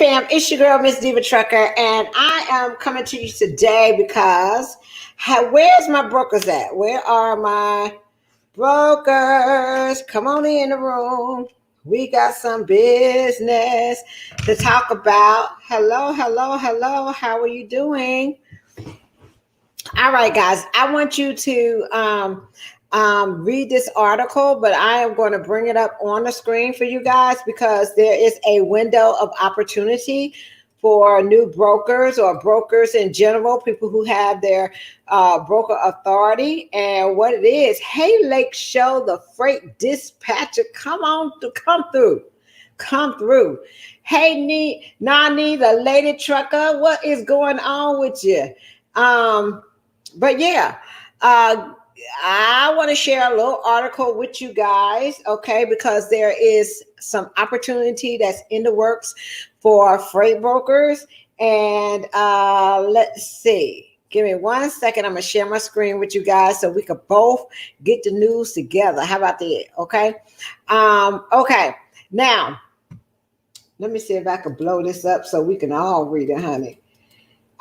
fam, it's your girl, Miss Diva Trucker, and I am coming to you today because where's my brokers at? Where are my brokers? Come on in the room. We got some business to talk about. Hello, hello, hello. How are you doing? All right, guys, I want you to read this article, but I am going to bring it up on the screen for you guys because there is a window of opportunity for new brokers or brokers in general, people who have their broker authority. And what it is, hey, Lake Show, the freight dispatcher, come through. Come through. Hey, Nani, the lady trucker, what is going on with you? But yeah, I want to share a little article with you guys, okay, because there is some opportunity that's in the works for freight brokers. And let's see. Give me 1 second. I'm going to share my screen with you guys so we can both get the news together. How about that? Okay. Okay. Now, let me see if I can blow this up so we can all read it, honey.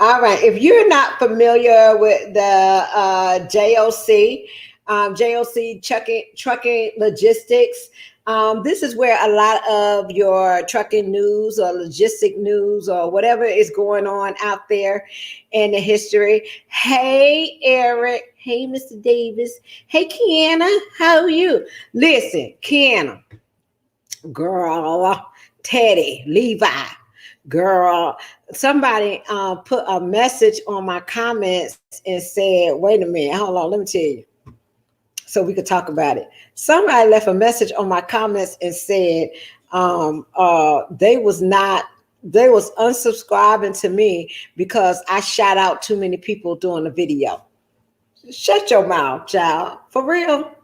All right. If you're not familiar with the JOC trucking logistics, this is where a lot of your trucking news or logistic news or whatever is going on out there in the history. Hey, Eric. Hey, Mr. Davis. Hey, Kiana. How are you? Listen, Kiana, girl, Teddy, Levi, girl, somebody put a message on my comments and said, wait a minute, hold on, let me tell you, so we could talk about it. Somebody left a message on my comments and said they was unsubscribing to me because I shout out too many people during the video. Shut your mouth, child. For real?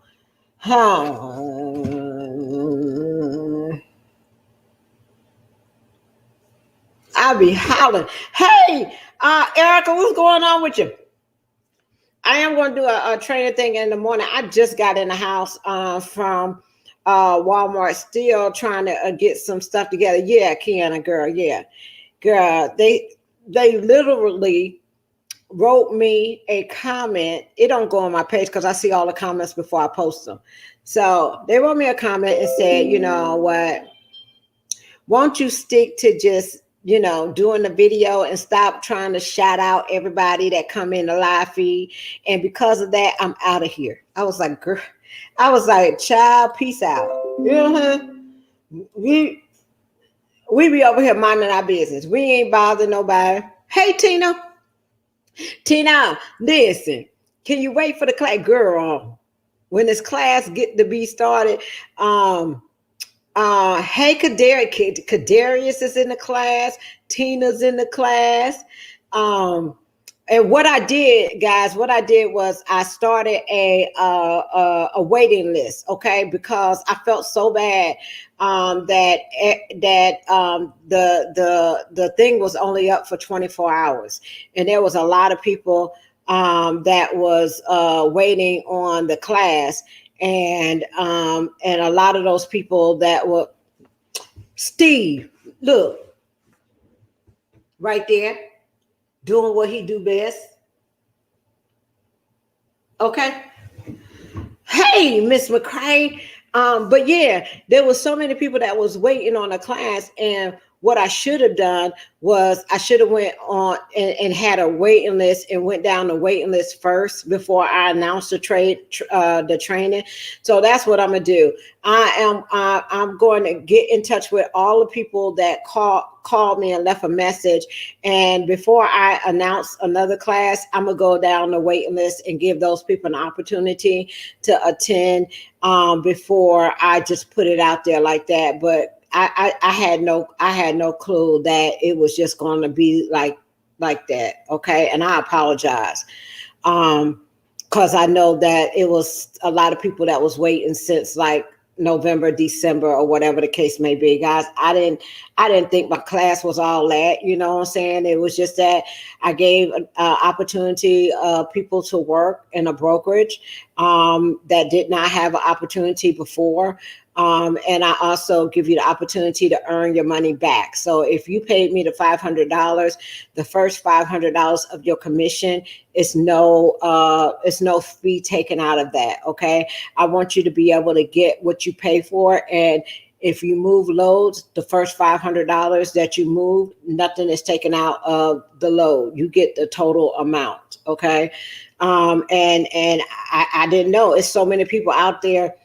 I'll be hollering. Hey, Erica, what's going on with you? I am going to do a training thing in the morning. I just got in the house from Walmart, still trying to get some stuff together. Yeah, Kiana, girl, yeah. Girl, they literally wrote me a comment. It don't go on my page because I see all the comments before I post them. So they wrote me a comment and said, you know what, won't you stick to just doing the video and stop trying to shout out everybody that come in the live feed. And because of that, I'm out of here. I was like, girl, child, peace out. You know, we be over here minding our business. We ain't bothering nobody. Hey, Tina, listen, can you wait for the class? Girl, when this class get to be started, hey, Kadarius is in the class. Tina's in the class. And what I did, guys, was I started a waiting list, okay? Because I felt so bad that the thing was only up for 24 hours, and there was a lot of people that was waiting on the class. And a lot of those people that were Steve, look, right there, doing what he do best. Okay. Hey, Miss McCray. But yeah, there was so many people that was waiting on the class, and what I should have done was I should have went on and had a waiting list and went down the waiting list first before I announced the training. So that's what I'm gonna do. I'm going to get in touch with all the people that called me and left a message. And before I announce another class, I'm gonna go down the waiting list and give those people an opportunity to attend before I just put it out there like that. But I had no clue that it was just going to be like that. Okay. And I apologize. Cause I know that it was a lot of people that was waiting since like November, December, or whatever the case may be, guys. I didn't think my class was all that, you know what I'm saying? It was just that I gave opportunity people to work in a brokerage that did not have an opportunity before. And I also give you the opportunity to earn your money back. So if you paid me the $500, the first $500 of your commission is no fee taken out of that. Okay. I want you to be able to get what you pay for. And if you move loads, the first $500 that you move, nothing is taken out of the load. You get the total amount. Okay. And I didn't know it's so many people out there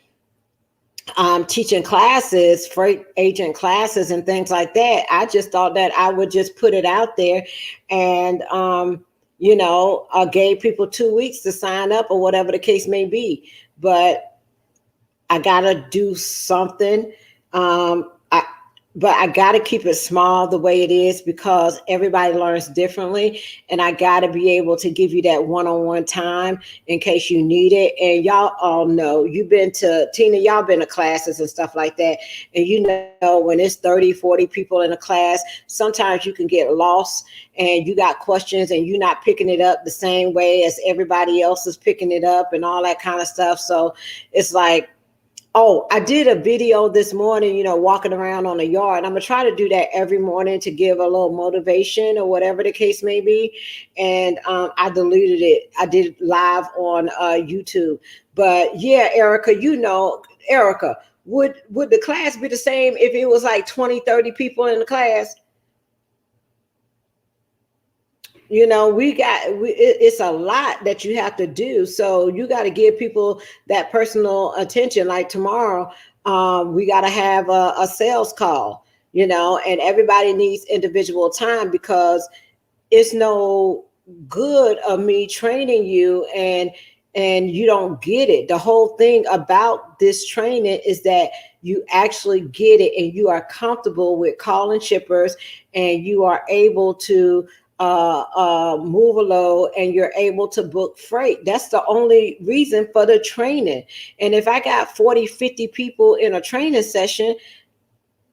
teaching classes, freight agent classes and things like that. I just thought that I would just put it out there and, I gave people 2 weeks to sign up or whatever the case may be, but I got to do something. But I got to keep it small the way it is because everybody learns differently. And I got to be able to give you that one-on-one time in case you need it. And y'all all know, y'all been to classes and stuff like that. And when it's 30, 40 people in a class, sometimes you can get lost and you got questions and you're not picking it up the same way as everybody else is picking it up and all that kind of stuff. So it's like, oh, I did a video this morning, walking around on the yard. I'm going to try to do that every morning to give a little motivation or whatever the case may be. And I deleted it. I did it live on YouTube. But yeah, Erica, would the class be the same if it was like 20, 30 people in the class? It's a lot that you have to do. So you got to give people that personal attention. Like tomorrow, we got to have a sales call, and everybody needs individual time because it's no good of me training you and you don't get it. The whole thing about this training is that you actually get it and you are comfortable with calling shippers and you are able to move a load and you're able to book freight. That's the only reason for the training. And if I got 40, 50 people in a training session,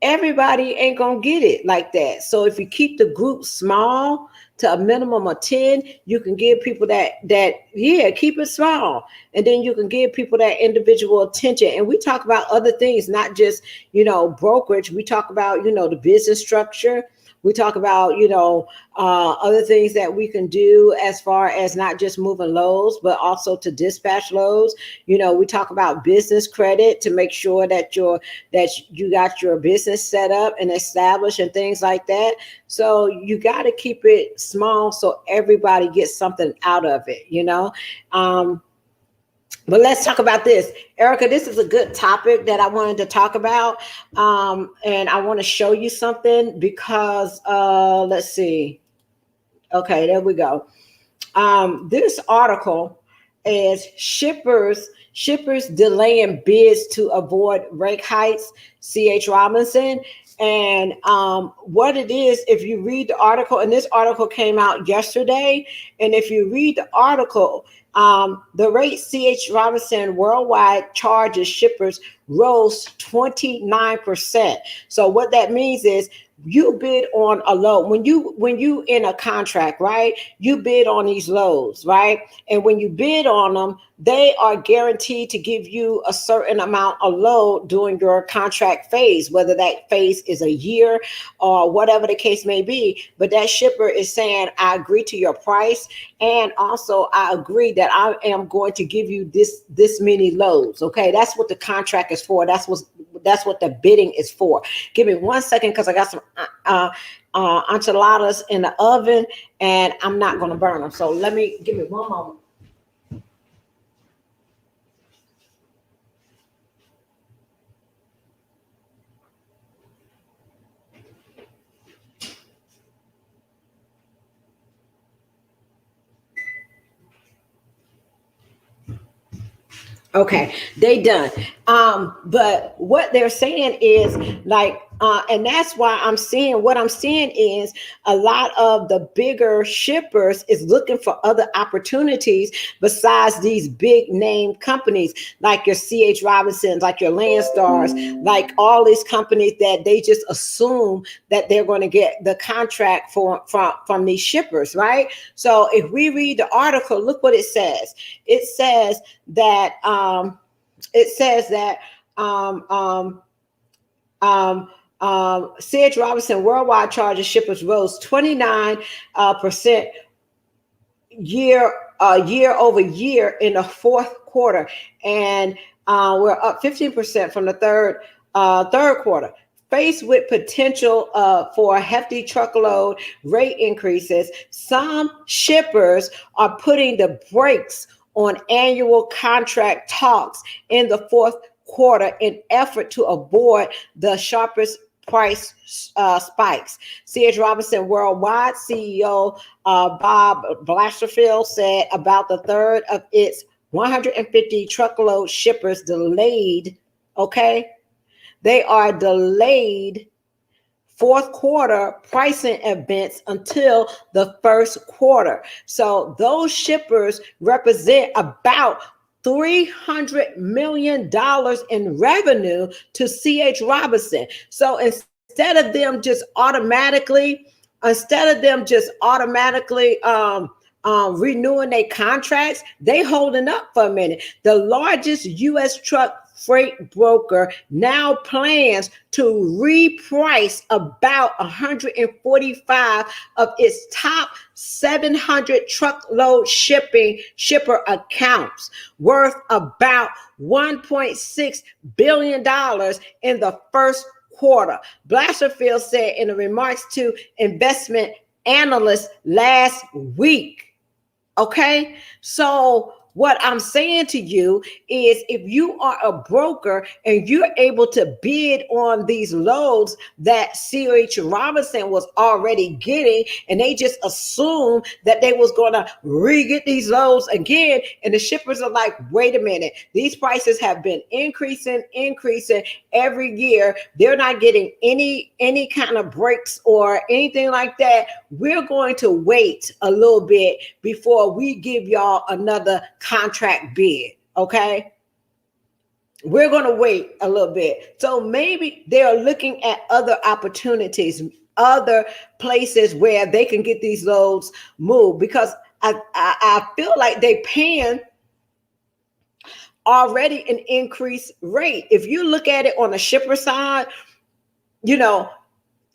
everybody ain't gonna get it like that. So if you keep the group small to a minimum of 10, you can give people keep it small. And then you can give people that individual attention. And we talk about other things, not just, brokerage. We talk about, the business structure. We talk about, other things that we can do as far as not just moving loads, but also to dispatch loads. We talk about business credit to make sure that you got your business set up and established and things like that. So you got to keep it small so everybody gets something out of it, But let's talk about this. Erica, this is a good topic that I wanted to talk about. And I want to show you something because, let's see. Okay, there we go. This article is shippers delaying bids to avoid rate hikes, C.H. Robinson. And what it is, if you read the article, and this article came out yesterday, and if you read the article, the rate C.H. Robinson worldwide charges shippers rose 29%. So what that means is you bid on a load. When you in a contract, right, you bid on these loads, right? And when you bid on them, they are guaranteed to give you a certain amount of load during your contract phase, whether that phase is a year or whatever the case may be. But that shipper is saying, I agree to your price. And also I agree that I am going to give you this many loads. Okay. That's what the contract is for. That's what the bidding is for. Give me 1 second, because I got some enchiladas in the oven and I'm not going to burn them. So give me one moment. Okay, they done. But what they're saying is like, and that's why what I'm seeing is a lot of the bigger shippers is looking for other opportunities besides these big name companies like your C.H. Robinsons, like your Landstars, like all these companies that they just assume that they're going to get the contract from these shippers, right? So if we read the article, look what it says. It says that Um, um, C.H. Robinson worldwide charges shippers rose 29% year over year in the fourth quarter, and we're up 15% from the third quarter. Faced with potential for hefty truckload rate increases, some shippers are putting the brakes on annual contract talks in the fourth quarter in effort to avoid the sharpest price spikes. C.H. Robinson Worldwide CEO Bob Blatcherfield said about the third of its 150 truckload shippers delayed. Okay, they are delayed fourth quarter pricing events until the first quarter. So those shippers represent about $300 million in revenue to C.H. Robinson. So instead of them just automatically renewing their contracts, they holding up for a minute. The largest U.S. truck freight broker now plans to reprice about 145 of its top 700 truckload shipper accounts, worth about $1.6 billion in the first quarter. Blatcherfield said in a remarks to investment analysts last week. Okay, so what I'm saying to you is if you are a broker and you're able to bid on these loads that C.H. Robinson was already getting, and they just assumed that they was going to re-get these loads again, and the shippers are like, wait a minute, these prices have been increasing every year. They're not getting any kind of breaks or anything like that. We're going to wait a little bit before we give y'all another contract bid. Okay, we're going to wait a little bit. So maybe they're looking at other opportunities, other places where they can get these loads moved, because I feel like they paying already an increased rate. If you look at it on the shipper side,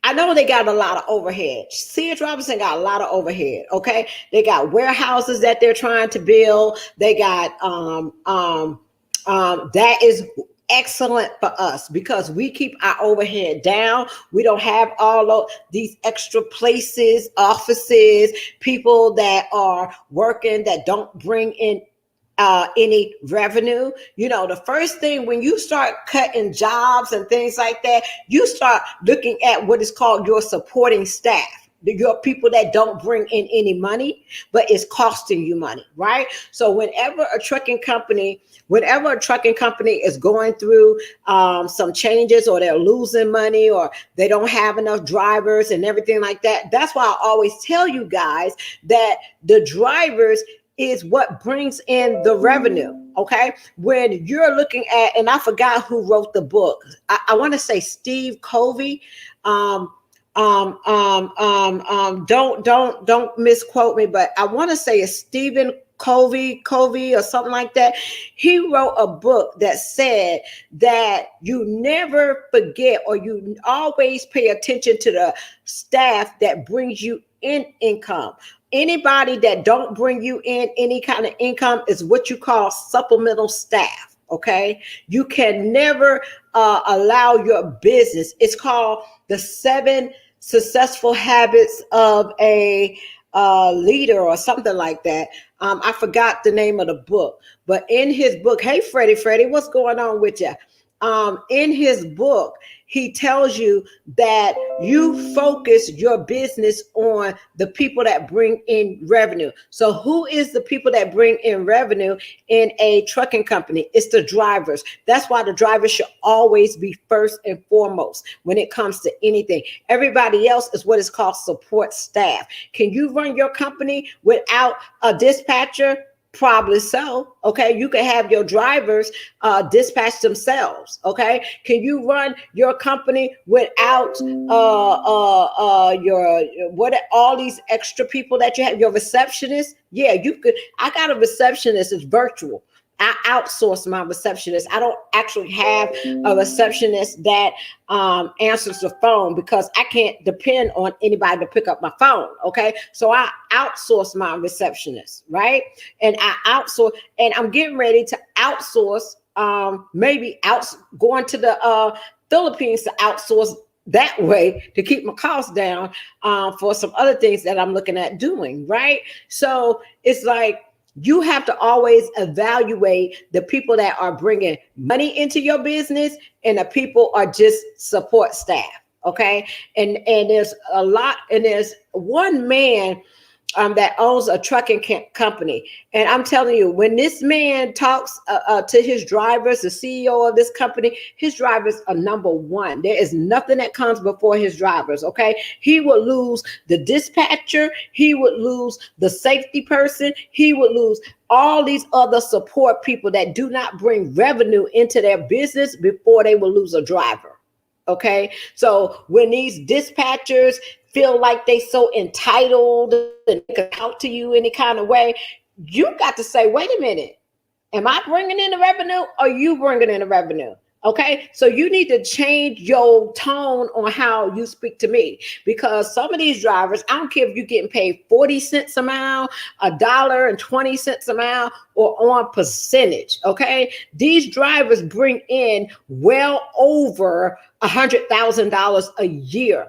I know they got a lot of overhead. C.H. Robinson got a lot of overhead. Okay, they got warehouses that they're trying to build. They got that is excellent for us because we keep our overhead down. We don't have all of these extra places, offices, people that are working that don't bring in any revenue. The first thing when you start cutting jobs and things like that, you start looking at what is called your supporting staff, your people that don't bring in any money, but it's costing you money, right? So whenever a trucking company is going through some changes, or they're losing money, or they don't have enough drivers and everything like that, that's why I always tell you guys that the drivers is what brings in the revenue. Okay, when you're looking at, and I forgot who wrote the book. I want to say Steve Covey. Don't misquote me, but I want to say it's Stephen Covey or something like that. He wrote a book that said that you never forget, or you always pay attention to the staff that brings you in income. Anybody that don't bring you in any kind of income is what you call supplemental staff. Okay, you can never allow your business. It's called the 7 successful habits of a leader, or something like that. I forgot the name of the book, but in his book, hey Freddie, what's going on with you? In his book, he tells you that you focus your business on the people that bring in revenue. So who is the people that bring in revenue in a trucking company? It's the drivers. That's why the drivers should always be first and foremost when it comes to anything. Everybody else is what is called support staff. Can you run your company without a dispatcher? Probably so. Okay, you can have your drivers dispatch themselves. Okay, can you run your company without your all these extra people that you have? Your receptionist, yeah, you could. I got a receptionist. It's virtual. I outsource my receptionist. I don't actually have a receptionist that answers the phone because I can't depend on anybody to pick up my phone. Okay. So I outsource my receptionist, right? And I outsource, and I'm getting ready to outsource, maybe going to the Philippines to outsource that way to keep my costs down for some other things that I'm looking at doing, right? So it's like, you have to always evaluate the people that are bringing money into your business and the people are just support staff. Okay. And there's a lot, and there's one man that owns a trucking company. And I'm telling you, when this man talks to his drivers, the CEO of this company, his drivers are number one. There is nothing that comes before his drivers. Okay. He would lose the dispatcher. He would lose the safety person. He would lose all these other support people that do not bring revenue into their business before they will lose a driver. Okay. So when these dispatchers feel like they so entitled and they can talk to you any kind of way, you got to say, wait a minute, am I bringing in the revenue or you bringing in the revenue? Okay, so you need to change your tone on how you speak to me, because some of these drivers, I don't care if you're getting paid 40 cents a mile, $1.20 a mile, or on percentage. Okay, these drivers bring in well over $100,000 a year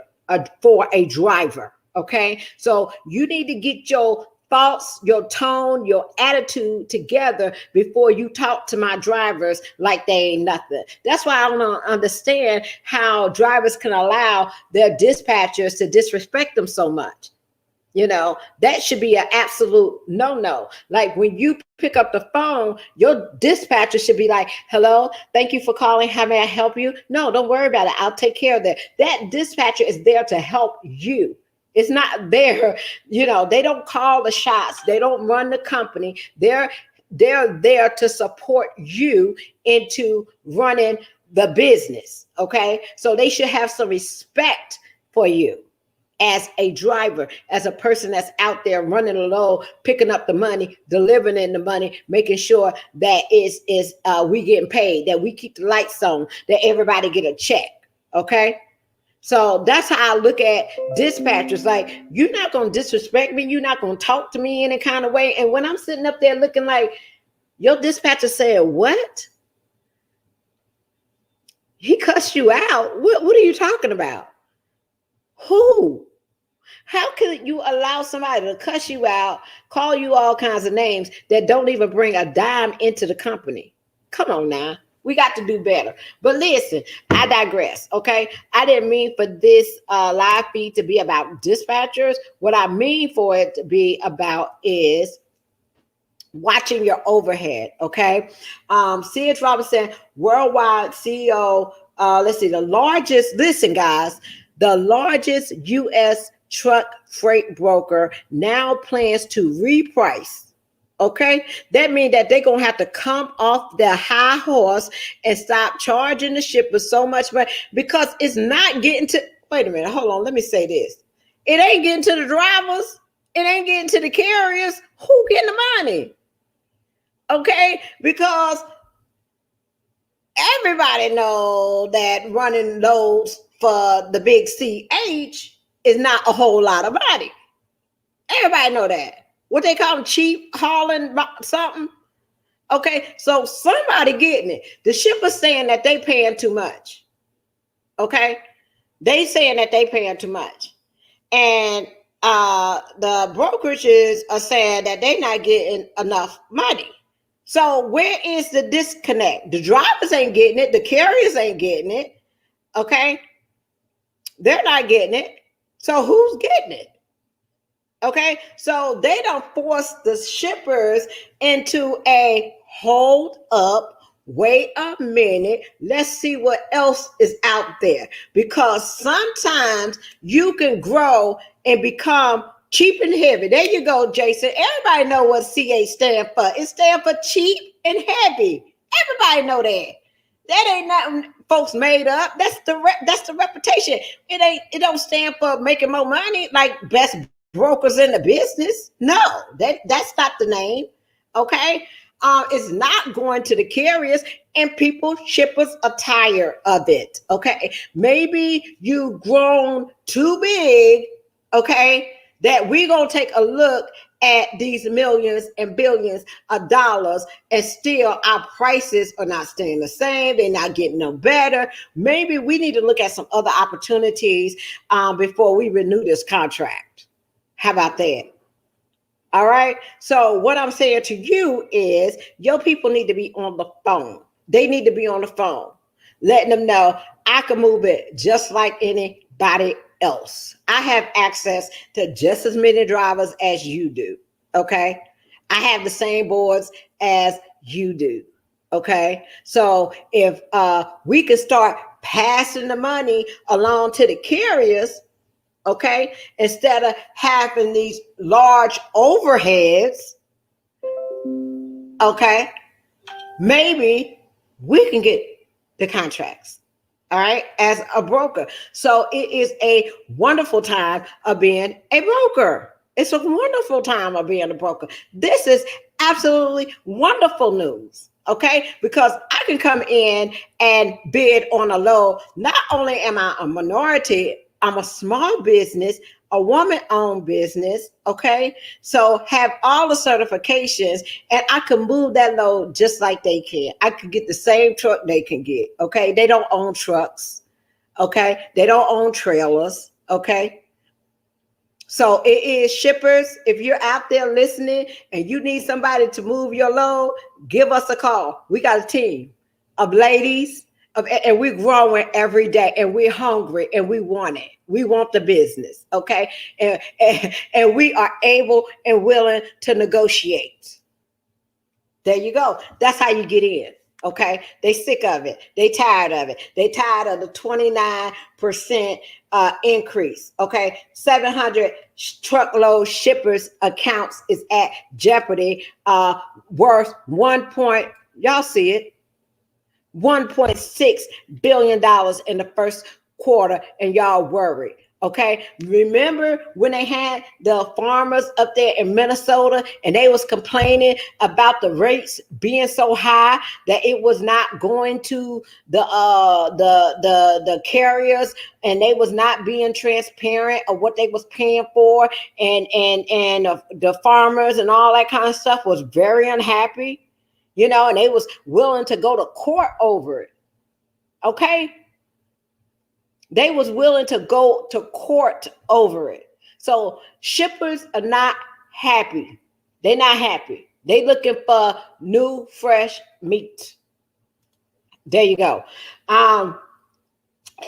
for a driver. Okay, so you need to get your thoughts, your tone, your attitude together before you talk to my drivers like they ain't nothing. That's why I don't understand how drivers can allow their dispatchers to disrespect them so much. You know, that should be an absolute no. Like when you pick up the phone, your dispatcher should be like, hello, thank you for calling. How may I help you? No, don't worry about it. I'll take care of that. That dispatcher is there to help you. It's not there, you know, they don't call the shots. They don't run the company. They're there to support you into running the business. Okay. So they should have some respect for you as a driver, as a person that's out there running low, picking up the money, delivering in the money, making sure that we getting paid, that we keep the lights on, that everybody get a check. Okay. So that's how I look at dispatchers. Like, you're not going to disrespect me. You're not going to talk to me any kind of way. And when I'm sitting up there looking like, your dispatcher said, what? He cussed you out. What are you talking about? Who? How could you allow somebody to cuss you out, call you all kinds of names that don't even bring a dime into the company? Come on now. We got to do better. But listen, I digress, okay? I didn't mean for this live feed to be about dispatchers. What I mean for it to be about is watching your overhead, okay? C.H. Robinson, worldwide CEO, listen, guys, the largest U.S. truck freight broker now plans to reprice. Okay, that means that they're gonna have to come off their high horse and stop charging the shippers so much money, because it's not getting to. Wait a minute, hold on. Let me say this: it ain't getting to the drivers. It ain't getting to the carriers. Who getting the money? Okay, because everybody know that running loads for the big CH is not a whole lot of money. Everybody know that. What they call them, cheap hauling something. Okay, so somebody getting it. The shipper's saying that they paying too much. Okay, they saying that they paying too much, and the brokerages are saying that they not getting enough money. So where is the disconnect? The drivers ain't getting it. The carriers ain't getting it. Okay, they're not getting it. So who's getting it? Okay, so they don't force the shippers into a hold up, wait a minute, let's see what else is out there. Because sometimes you can grow and become cheap and heavy. There you go, Jason. Everybody know what CA stand for. It stands for cheap and heavy. Everybody know that. That ain't nothing folks made up. That's the reputation. It don't stand for making more money like best brokers in the business. No, that's not the name. Okay. It's not going to the carriers, and shippers are tired of it. Okay, maybe you've grown too big. Okay, that we're gonna take a look at these millions and billions of dollars, and still our prices are not staying the same. They're not getting no better. Maybe we need to look at some other opportunities before we renew this contract. How about that? All right. So what I'm saying to you is your people need to be on the phone. They need to be on the phone, letting them know I can move it just like anybody else. I have access to just as many drivers as you do. Okay. I have the same boards as you do. Okay. So if we can start passing the money along to the carriers, okay, instead of having these large overheads, okay, maybe we can get the contracts, all right, as a broker. So it is a wonderful time of being a broker. It's a wonderful time of being a broker. This is absolutely wonderful news. Okay, because I can come in and bid on a low. Not only am I a minority, I'm a small business, a woman-owned business, okay? So have all the certifications, and I can move that load just like they can. I could get the same truck they can get, okay? They don't own trucks, okay? They don't own trailers, okay? So it is shippers. If you're out there listening and you need somebody to move your load, give us a call. We got a team of ladies, and we're growing every day, and we're hungry, and we want it. We want the business, okay? And we are able and willing to negotiate. There you go. That's how you get in. Okay, they sick of it. They tired of it. They tired of the 29% increase. Okay, 700 truckload shippers accounts is at jeopardy. Worth y'all see it, $1.6 billion in the first quarter, and y'all worried. Okay, remember when they had the farmers up there in Minnesota and they was complaining about the rates being so high that it was not going to the carriers, and they was not being transparent of what they was paying for, and the farmers and all that kind of stuff was very unhappy, you know, and they was willing to go to court over it. Okay. They was willing to go to court over it. So shippers are not happy. They're not happy. They looking for new, fresh meat. There you go.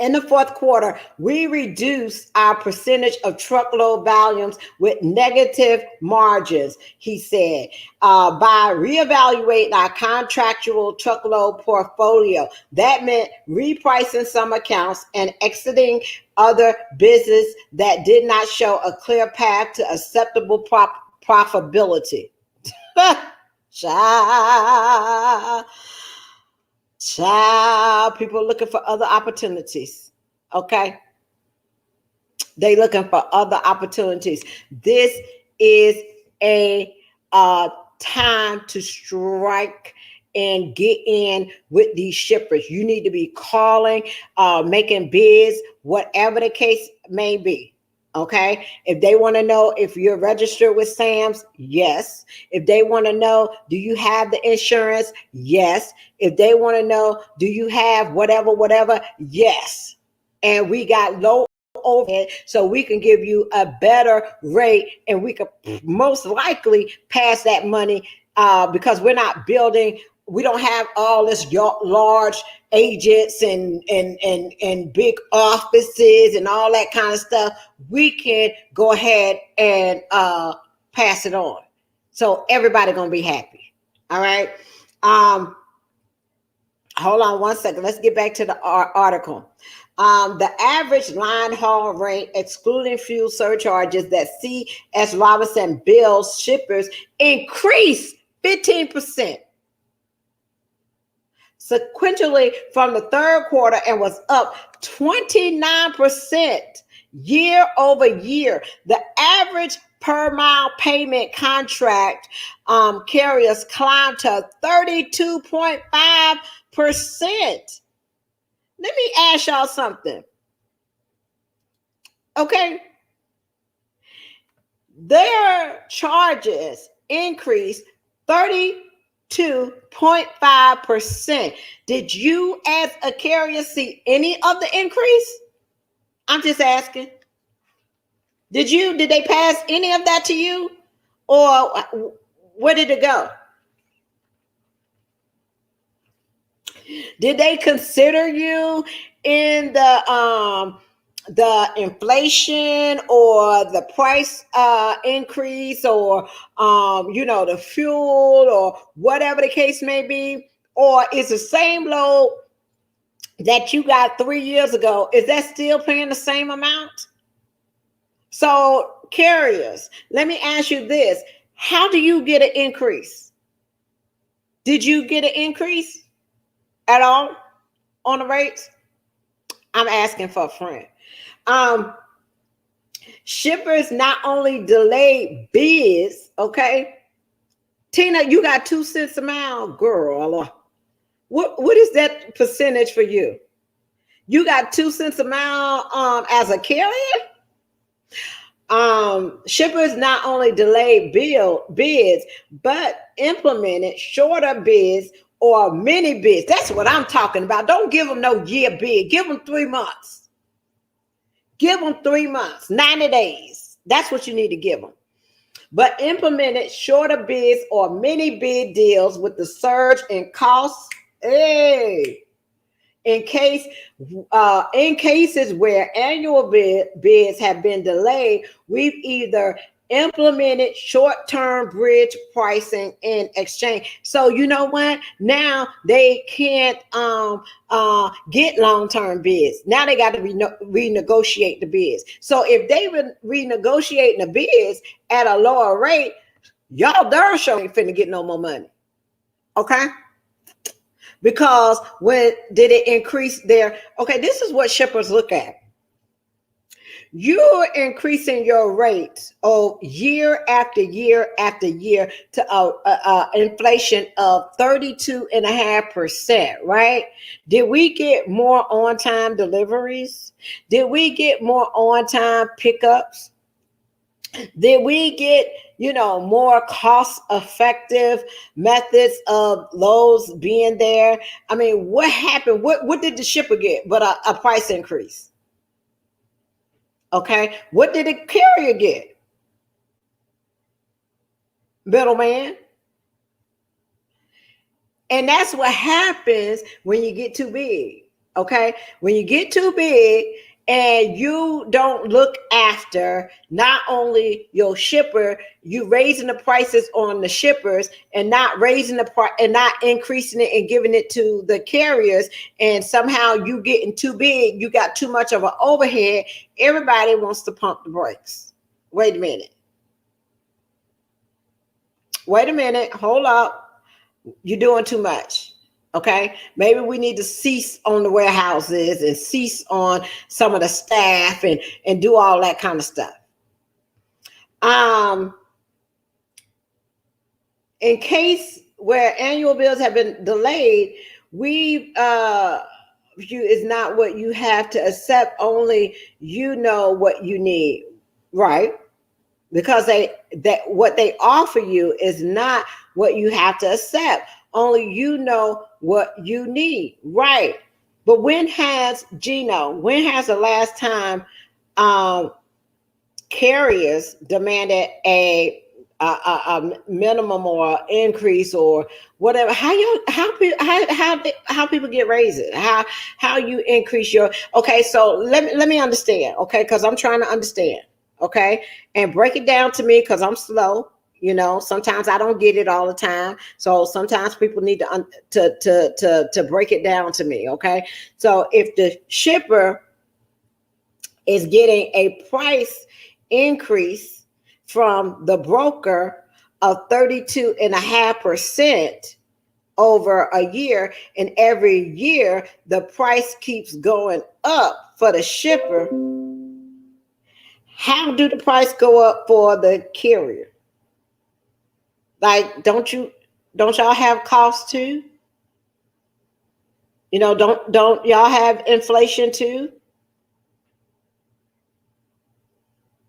In the fourth quarter, we reduced our percentage of truckload volumes with negative margins, he said, by reevaluating our contractual truckload portfolio. That meant repricing some accounts and exiting other business that did not show a clear path to acceptable profitability. Child, people looking for other opportunities. Okay. They looking for other opportunities. This is a time to strike and get in with these shippers. You need to be calling, making bids, whatever the case may be. Okay. If they want to know if you're registered with Sam's, yes. If they want to know, do you have the insurance? Yes. If they want to know, do you have whatever, yes. And we got low overhead, so we can give you a better rate, and we could most likely pass that money because we're not building. We don't have all this large agents and big offices and all that kind of stuff. We can go ahead and pass it on. So everybody gonna be happy. All right. Hold on one second. Let's get back to the article. The average line haul rate, excluding fuel surcharges, that C.S. Robinson bills shippers increased 15%. Sequentially from the third quarter, and was up 29% year over year. The average per mile payment contract carriers climbed to 32.5%. Let me ask y'all something. Okay. Their charges increased 32.5%. Did you as a carrier see any of the increase? I'm just asking. Did they pass any of that to you? Or where did it go? Did they consider you in the inflation or the price increase or the fuel or whatever the case may be? Or is the same load that you got 3 years ago, is that still paying the same amount? So carriers, let me ask you this. How do you get an increase? Did you get an increase at all on the rates? I'm asking for a friend. Shippers not only delay bids, okay? Tina, you got 2 cents a mile, girl. What is that percentage for you? You got 2 cents a mile as a carrier? Shippers not only delayed bids, but implemented shorter bids or mini bids. That's what I'm talking about. Don't give them no year bid. Give them 3 months. Give them 3 months, 90 days. That's what you need to give them. But implemented shorter bids or mini bid deals with the surge in costs. Hey. In cases where annual bids have been delayed, we've either implemented short-term bridge pricing in exchange. So you know what? Now they can't get long-term bids. Now they got to renegotiate the bids. So if they were renegotiating the bids at a lower rate, y'all darn sure ain't finna get no more money. Okay? Because when did it increase their, okay, this is what shippers look at. You're increasing your rates year after year after year to inflation of 32.5%, right? Did we get more on-time deliveries? Did we get more on-time pickups? Did we get, more cost-effective methods of loads being there? I mean, what happened? What did the shipper get but a price increase? Okay. What did the carrier get? Middleman. And that's what happens when you get too big. Okay. When you get too big, and you don't look after not only your shipper, you raising the prices on the shippers and not raising the price and not increasing it and giving it to the carriers. And somehow you getting too big, you got too much of an overhead. Everybody wants to pump the brakes. Wait a minute. Hold up. You're doing too much. Okay, maybe we need to cease on the warehouses and cease on some of the staff and do all that kind of stuff. In case where annual bills have been delayed, we is not what you have to accept. Only you know what you need, right? Because what they offer you is not what you have to accept. Only you know what you need, right? But when has the last time carriers demanded a minimum or increase or whatever? How people get raises? How you increase your? Okay, so let me understand. Okay, because I'm trying to understand. Okay, and break it down to me because I'm slow. Sometimes I don't get it all the time. So sometimes people need to break it down to me. Okay. So if the shipper is getting a price increase from the broker of 32.5% over a year, and every year the price keeps going up for the shipper, How do the price go up for the carrier? Like, don't y'all have costs too? Don't y'all have inflation too?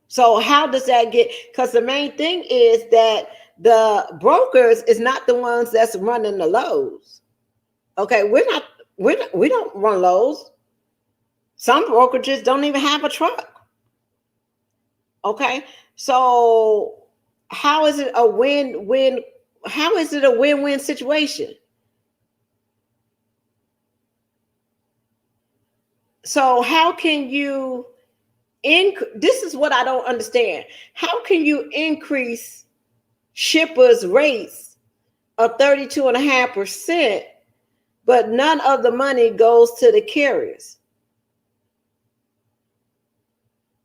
So how does that get? Because the main thing is that the brokers is not the ones that's running the lows. Okay, we don't run lows. Some brokerages don't even have a truck. Okay, so how is it a win-win? How is it a win-win situation? So how can you this is what I don't understand. How can you increase shippers' rates of 32.5%, but none of the money goes to the carriers?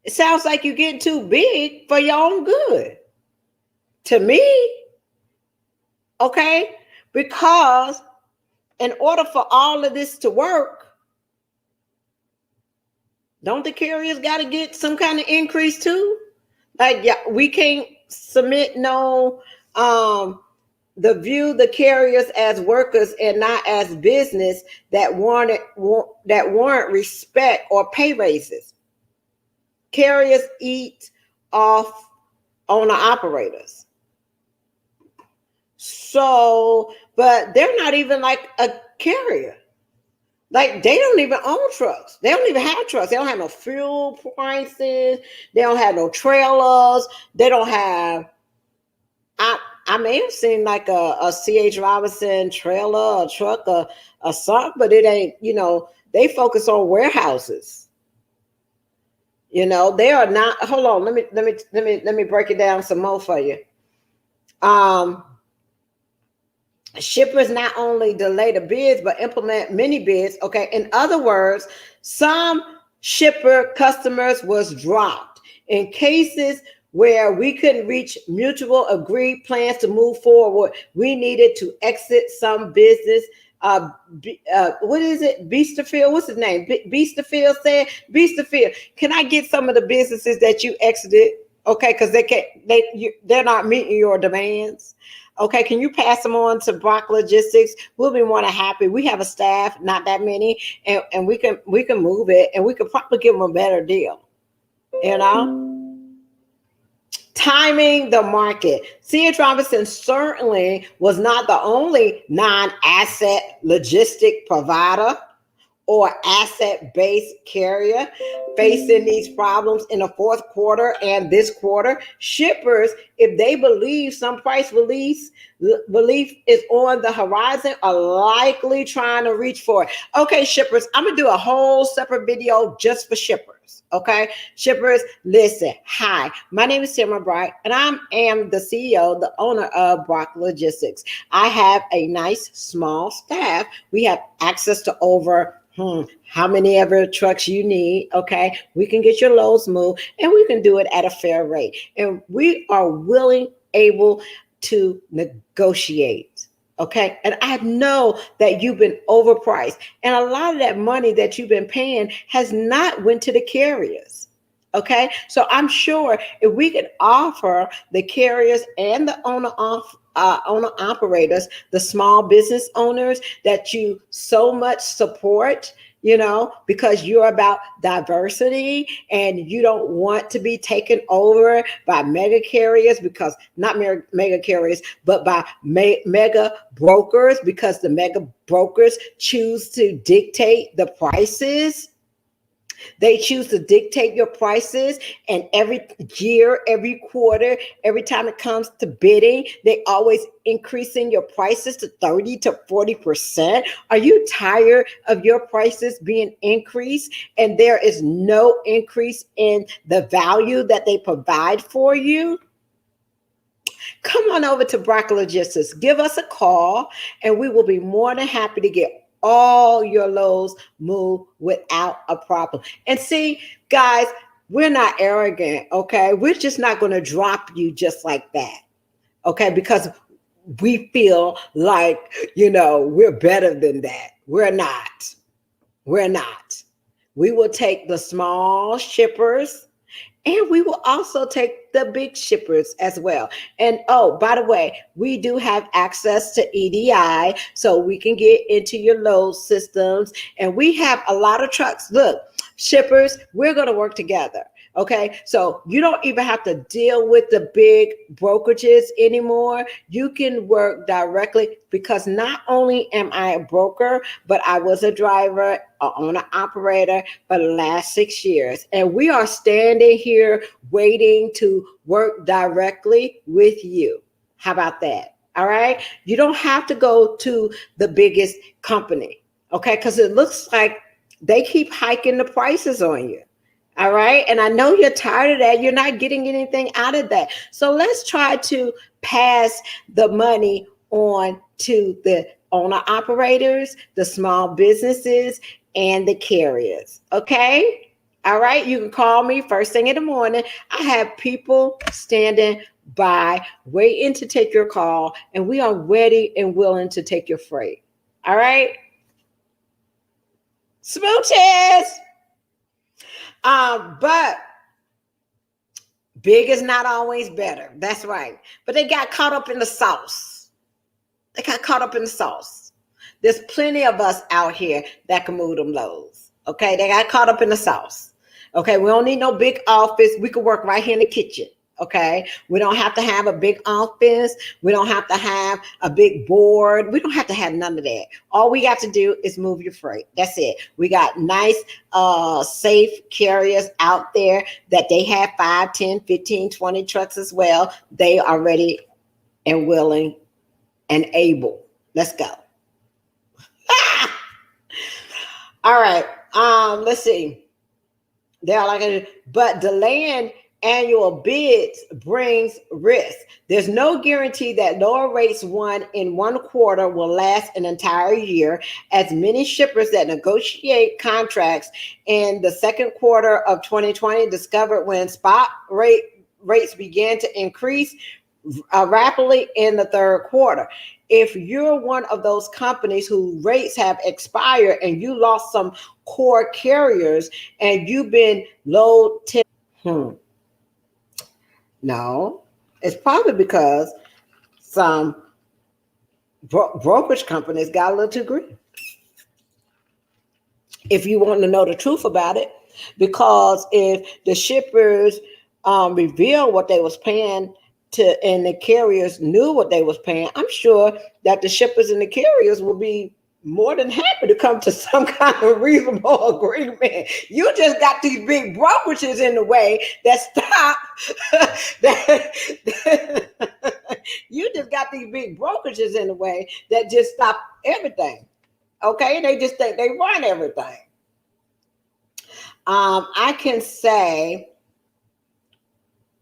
It sounds like you're getting too big for your own good to me. Okay, because in order for all of this to work, don't the carriers got to get some kind of increase too? Like, yeah, we can't submit no view the carriers as workers and not as business that warrant respect or pay raises. Carriers eat off owner operators. So, but they're not even like a carrier. Like, they don't even own trucks. They don't even have trucks. They don't have no fuel prices. They don't have no trailers. They don't have. I may have seen like a C.H. Robinson trailer, a truck, a something, but it ain't. They focus on warehouses. They are not. Hold on. Let me break it down some more for you. Shippers not only delay the bids, but implement mini bids. Okay. In other words, some shipper customers was dropped in cases where we couldn't reach mutual agreed plans to move forward. We needed to exit some business. What is it? Beasterfield? What's his name? Beasterfield said, Beasterfield, can I get some of the businesses that you exited? Okay. Cause they're not meeting your demands. Okay, can you pass them on to Brock Logistics? We'll be more than happy. We have a staff, not that many, and we can move it, and we could probably give them a better deal. Timing the market. C.H. Robinson certainly was not the only non-asset logistic provider or asset-based carrier facing these problems in the fourth quarter and this quarter. Shippers, if they believe some price relief is on the horizon, are likely trying to reach for it. Okay, shippers, I'm gonna do a whole separate video just for shippers. Okay, shippers, listen. Hi, my name is Tamara Bright, and I am the CEO, the owner of Brock Logistics. I have a nice small staff. We have access to over how many ever trucks you need. Okay, we can get your loads moved, and we can do it at a fair rate, and we are able to negotiate. Okay, and I know that you've been overpriced, and a lot of that money that you've been paying has not went to the carriers. Okay, so I'm sure if we could offer the carriers and the owner operators, the small business owners that you so much support, because you're about diversity and you don't want to be taken over by mega carriers, because not mega carriers, but by mega brokers, because the mega brokers choose to dictate the prices. They choose to dictate your prices, and every year, every quarter, every time it comes to bidding, they always increasing your prices to 30 to 40%. Are you tired of your prices being increased and there is no increase in the value that they provide for you? Come on over to Brock Logistics. Give us a call, and we will be more than happy to get all your loads moved without a problem. And see, guys, we're not arrogant, okay? We're just not going to drop you just like that, okay? Because we feel like, we're better than that. We're not. We're not. We will take the small shippers And we will also take the big shippers as well. And oh, by the way, we do have access to EDI so we can get into your load systems. And we have a lot of trucks. Look, shippers, we're going to work together. Okay, so you don't even have to deal with the big brokerages anymore. You can work directly because not only am I a broker, but I was a driver, an owner operator for the last 6 years. And we are standing here waiting to work directly with you. How about that? All right. You don't have to go to the biggest company. Okay, because it looks like they keep hiking the prices on you. All right. And I know you're tired of that. You're not getting anything out of that. So let's try to pass the money on to the owner operators, the small businesses, and the carriers. Okay. All right. You can call me first thing in the morning. I have people standing by waiting to take your call, and we are ready and willing to take your freight. All right. Smooches. But big is not always better. That's right. But they got caught up in the sauce. They got caught up in the sauce. There's plenty of us out here that can move them loads. Okay. They got caught up in the sauce. Okay. We don't need no big office. We can work right here in the kitchen. Okay. We don't have to have a big office. We don't have to have a big board. We don't have to have none of that. All we got to do is move your freight. That's it. We got nice, safe carriers out there that they have 5, 10, 15, 20 trucks as well. They are ready and willing and able. Let's go. All right. Let's see. They're like, but delaying annual bids brings risk. There's no guarantee that lower rates won in one quarter will last an entire year, as many shippers that negotiate contracts in the second quarter of 2020 discovered when spot rates began to increase rapidly in the third quarter. If you're one of those companies whose rates have expired and you lost some core carriers and you've been low no, it's probably because some brokerage companies got a little too greedy. If you want to know the truth about it, because if the shippers reveal what they was paying to, and the carriers knew what they was paying, I'm sure that the shippers and the carriers will be more than happy to come to some kind of reasonable agreement. You just got these big brokerages in the way that stop. You just got these big brokerages in the way that just stop everything. Okay, they just think they run everything. I can say,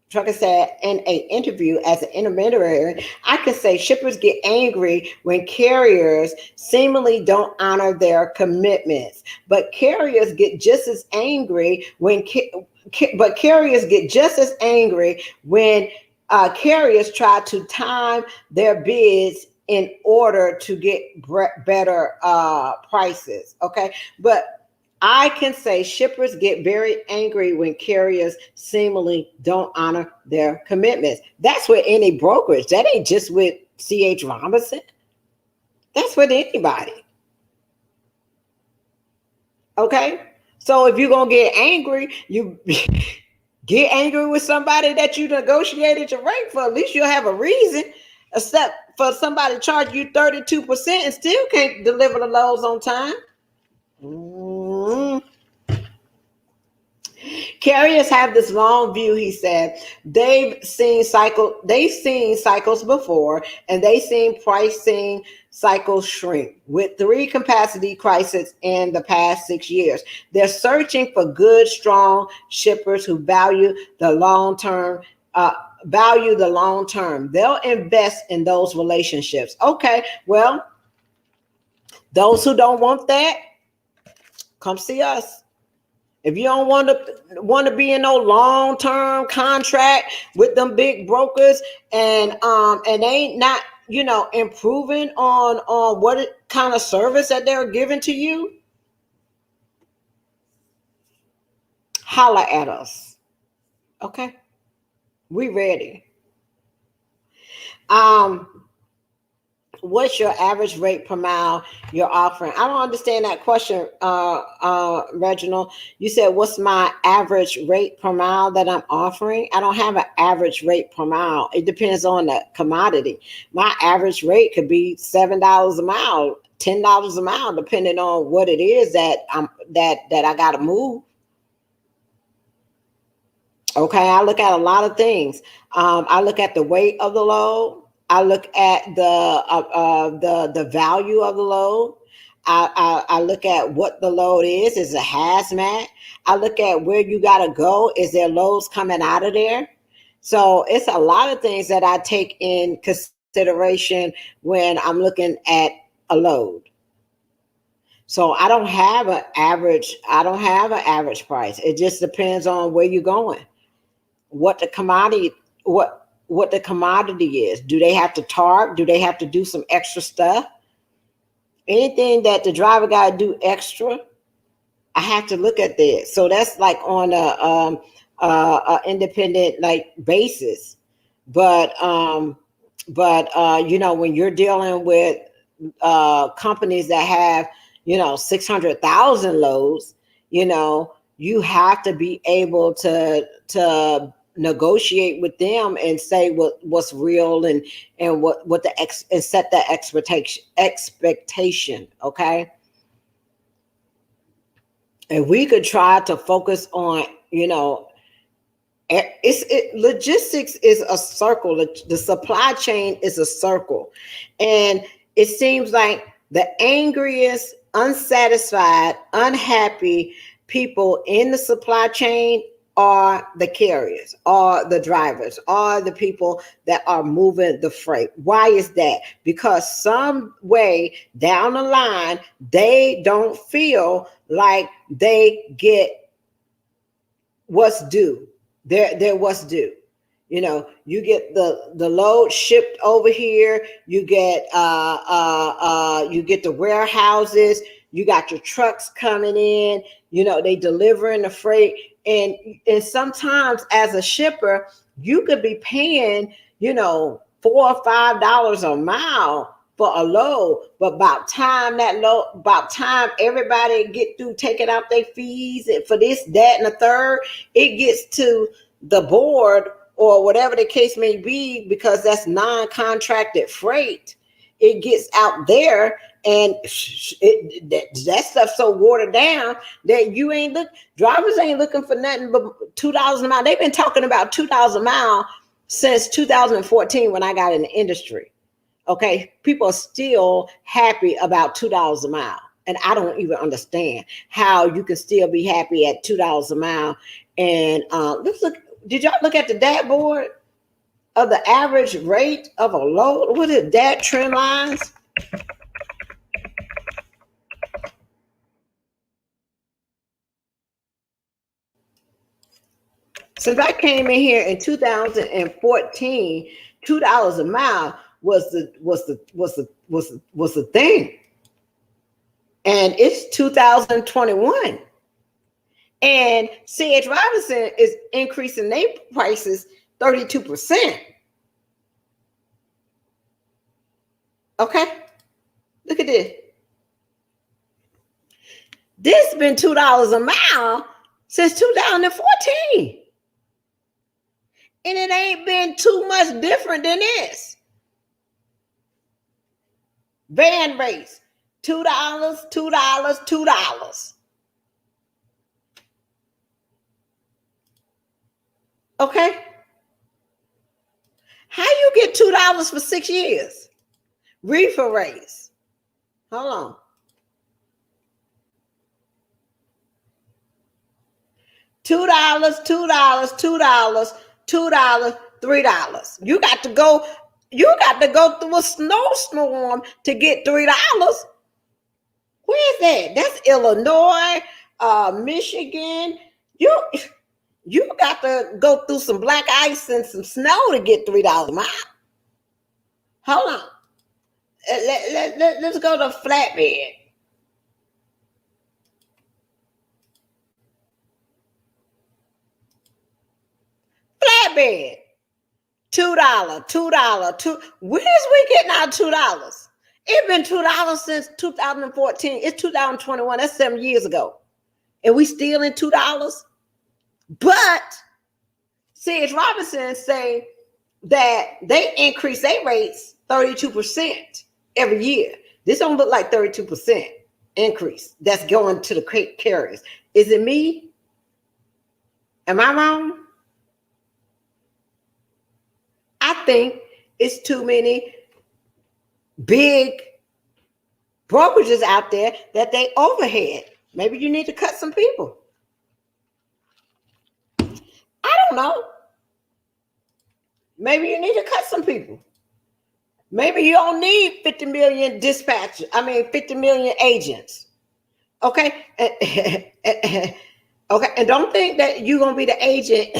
Trucker said in an interview as an intermediary, I can say shippers get angry when carriers seemingly don't honor their commitments, but carriers get just as angry when carriers try to time their bids in order to get better prices. Okay, but I can say shippers get very angry when carriers seemingly don't honor their commitments. That's with any brokerage. That ain't just with C.H. Robinson. That's with anybody. Okay? So if you're going to get angry, you get angry with somebody that you negotiated your rate for. At least you'll have a reason, except for somebody to charge you 32% and still can't deliver the loads on time. Carriers have this long view, he said. They've seen cycles before, and they've seen pricing cycles shrink with 3 capacity crises in the past 6 years. They're searching for good, strong shippers who value the long term. They'll invest in those relationships. Okay, well, those who don't want that, come see us. If you don't want to be in no long-term contract with them big brokers and they not, improving on what kind of service that they're giving to you, holla at us. Okay, we ready. Um, what's your average rate per mile you're offering? I don't understand that question, Reginald. You said, what's my average rate per mile that I'm offering? I don't have an average rate per mile. It depends on the commodity. My average rate could be $7 a mile, $10 a mile, depending on what it is that I got to move. Okay, I look at a lot of things. I look at the weight of the load. I look at the value of the load. I look at what the load is. Is it hazmat? I look at where you got to go. Is there loads coming out of there? So it's a lot of things that I take in consideration when I'm looking at a load. So I don't have an average. I don't have an average price. It just depends on where you're going, what the commodity what the commodity is. Do they have to tarp? Do they have to do some extra stuff? Anything that the driver got to do extra, I have to look at this. So that's like on a independent like basis. But you know, when you're dealing with companies that have, you know, 600,000 loads, you know, you have to be able to negotiate with them and say what's real, and what the and set that expectation. Okay, and we could try to focus on, you know, logistics is a circle. The supply chain is a circle, and it seems like the angriest, unsatisfied, unhappy people in the supply chain are the carriers, are the drivers, are the people that are moving the freight. Why is that? Because some way down the line they don't feel like they get what's due. They're what's due. You know, you get the load shipped over here. You get the warehouses. You got your trucks coming in. You know, they delivering the freight, and sometimes as a shipper, you could be paying, you know, $4 or $5 a mile for a load, but about time everybody get through taking out their fees and for this, that, and the third, it gets to the board or whatever the case may be, because that's non-contracted freight. It gets out there, and that stuff's so watered down that drivers ain't looking for nothing but $2 a mile. They've been talking about $2 a mile since 2014 when I got in the industry. Okay, people are still happy about $2 a mile. And I don't even understand how you can still be happy at $2 a mile. And let's look. Did y'all look at the dashboard of the average rate of a load? What is that, trend lines? Since I came in here in 2014, $2 a mile was the thing. And it's 2021. And C.H. Robinson is increasing their prices 32%. Okay, look at this. This been $2 a mile since 2014. And it ain't been too much different than this. Van rates, $2, $2, $2. Okay. How you get $2 for 6 years? Reefer rates. Hold on. $2, $2, $2, $2, $3. You got to go through a snowstorm to get $3. Where's that? That's Illinois, Michigan. You got to go through some black ice and some snow to get $3 a mile. Hold on. Let's go to flatbed. Flatbed, $2, $2, two. Where's we getting our $2? It's been $2 since 2014. It's 2021. That's 7 years ago. And we still in $2. But C.H. Robinson say that they increase their rates 32% every year. This don't look like 32% increase that's going to the carriers. Is it me? Am I wrong? I think it's too many big brokerages out there that they overhead. Maybe you need to cut some people. I don't know. Maybe you need to cut some people. Maybe you don't need 50 million 50 million agents. Okay. Okay. And don't think that you're going to be the agent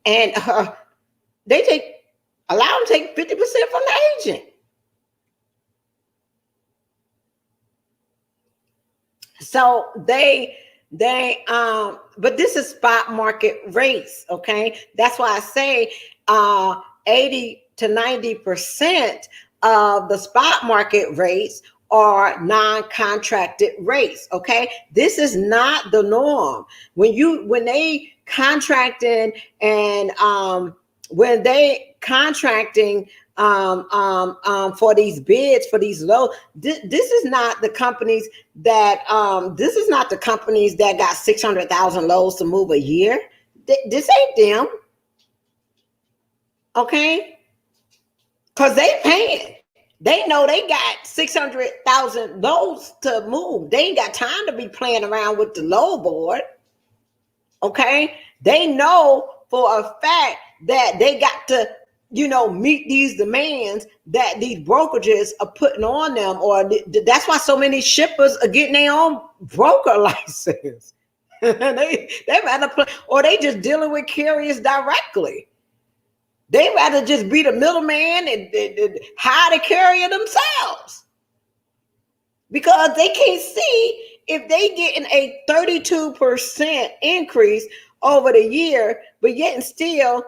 and allow them to take 50% from the agent. So but this is spot market rates. Okay. That's why I say 80 to 90% of the spot market rates are non-contracted rates. Okay. This is not the norm. When they contracting and when they contracting for these bids, for these low, this is not the companies that got 600,000 loads to move a year. This ain't them. Okay. Cause they paying. They know they got 600,000 loads to move. They ain't got time to be playing around with the load board. Okay. They know for a fact that they got to, meet these demands that these brokerages are putting on them, or that's why so many shippers are getting their own broker license. they rather play, or they just dealing with carriers directly. They rather just be the middleman and hire the carrier themselves, because they can't see if they getting a 32% increase over the year, but yet and still,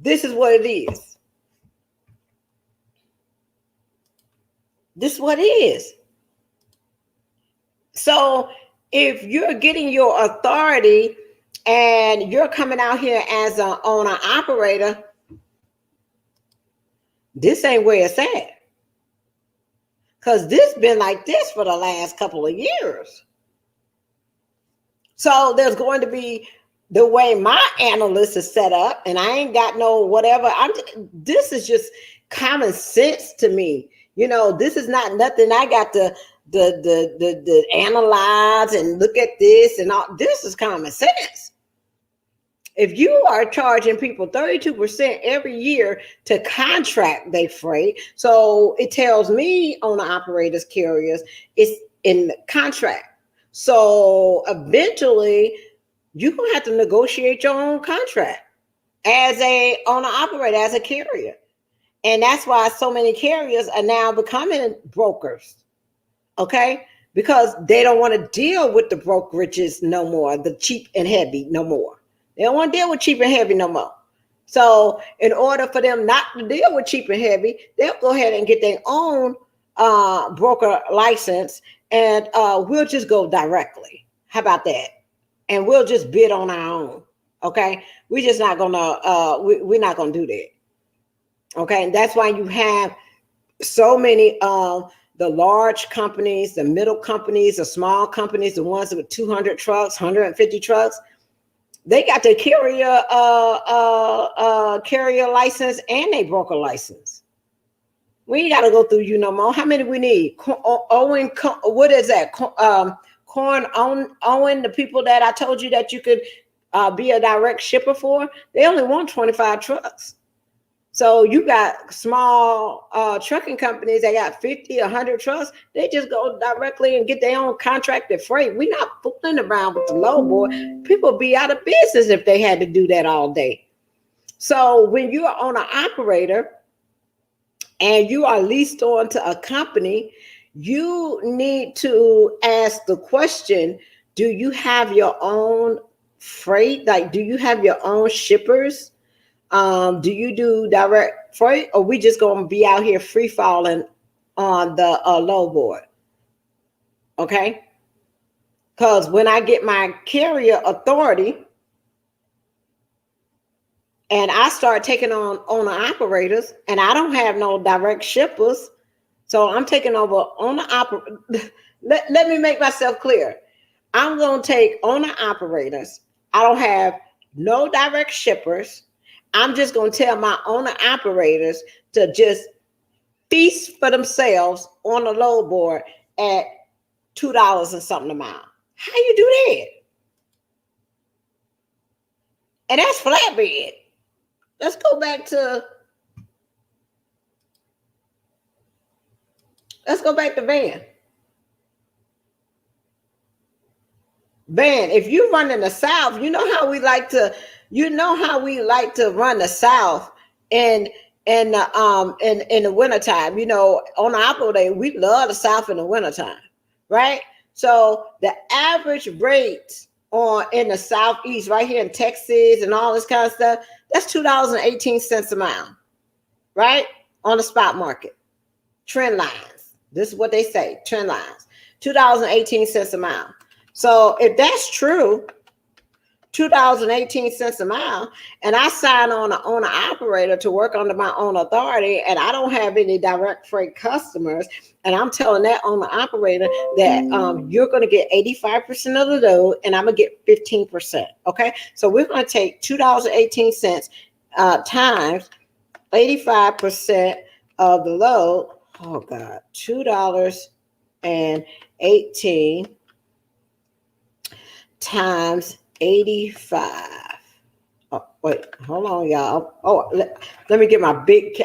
this is what it is. This is what it is. So if you're getting your authority and you're coming out here as an owner operator, this ain't where it's at. Because this been like this for the last couple of years. So there's going to be the way my analyst is set up, and I ain't got no whatever. This is just common sense to me. This is not nothing I got to the analyze and look at this and all. This is common sense. If you are charging people 32% every year to contract their freight, so it tells me owner operators, carriers, it's in the contract. So eventually you're going to have to negotiate your own contract as a owner operator, as a carrier. And that's why so many carriers are now becoming brokers. Okay? Because they don't want to deal with the brokerages no more, the cheap and heavy no more. They don't want to deal with cheap and heavy no more. So in order for them not to deal with cheap and heavy, they'll go ahead and get their own broker license, and we'll just go directly. How about that? And we'll just bid on our own. Okay. We're just not gonna we're not gonna do that. Okay. And that's why you have so many the large companies, the middle companies, the small companies, the ones with 200 trucks, 150 trucks. They got their carrier license and a broker license. We ain't got to go through you no more. How many we need? Owen, what is that? Corn Owen, the people that I told you that you could be a direct shipper for, they only want 25 trucks. So you got small trucking companies that got 50, 100 trucks. They just go directly and get their own contracted freight. We're not fooling around with the low board. People be out of business if they had to do that all day. So when you're on an operator and you are leased on to a company, you need to ask the question, do you have your own freight? Like, do you have your own shippers? Do you do direct freight, or we just gonna be out here free falling on the low board? Okay, because when I get my carrier authority and I start taking on owner operators, and I don't have no direct shippers, so I'm taking over owner operator. Let me make myself clear. I'm gonna take owner operators. I don't have no direct shippers. I'm just going to tell my owner operators to just feast for themselves on the load board at $2 and something a mile. How you do that? And that's flatbed. Let's go back to van. Van, if you run in the South, you know how we like to run the South in the wintertime. You know, on the Apple Day, we love the South in the wintertime, right? So the average rate in the Southeast, right here in Texas and all this kind of stuff, that's $2.18 a mile, right? On the spot market. Trend lines. This is what they say, trend lines. $2.18 a mile. So if that's true, $2.18 a mile, and I sign on an owner operator to work under my own authority, and I don't have any direct freight customers, and I'm telling that owner operator that you're going to get 85% of the load, and I'm going to get 15%. Okay, so we're going to take $2.18 times 85% of the load. Oh God, $2.18 times 85. Oh, wait, hold on, y'all. Oh, let me get my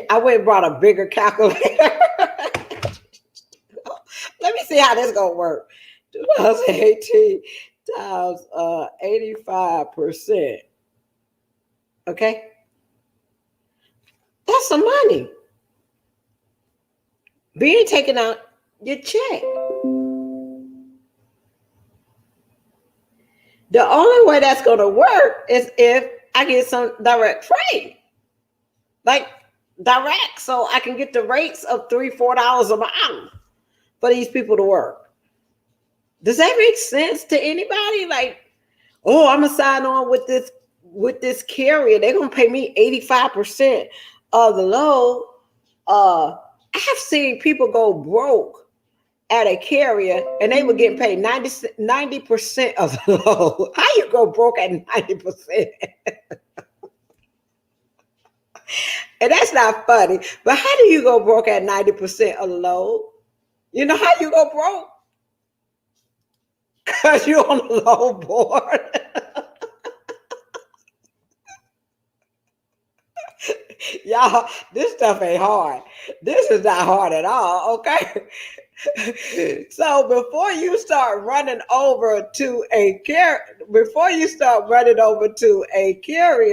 I went and brought a bigger calculator. Let me see how this gonna work. 2018 times 85%. Okay, that's some money being taken out your check. The only way that's going to work is if I get some direct freight, like direct, so I can get the rates of $3-4 a mile for these people to work. Does that make sense to anybody? Like, oh, I'm gonna sign on with this carrier. They're gonna pay me 85% of the load. I have seen people go broke at a carrier and they were getting paid 90% of the load. How you go broke at 90%? And that's not funny, but how do you go broke at 90% of the load? You know how you go broke? Because you're on the low board. Y'all, this stuff ain't hard. This is not hard at all, okay? So before you start running over to a carrier,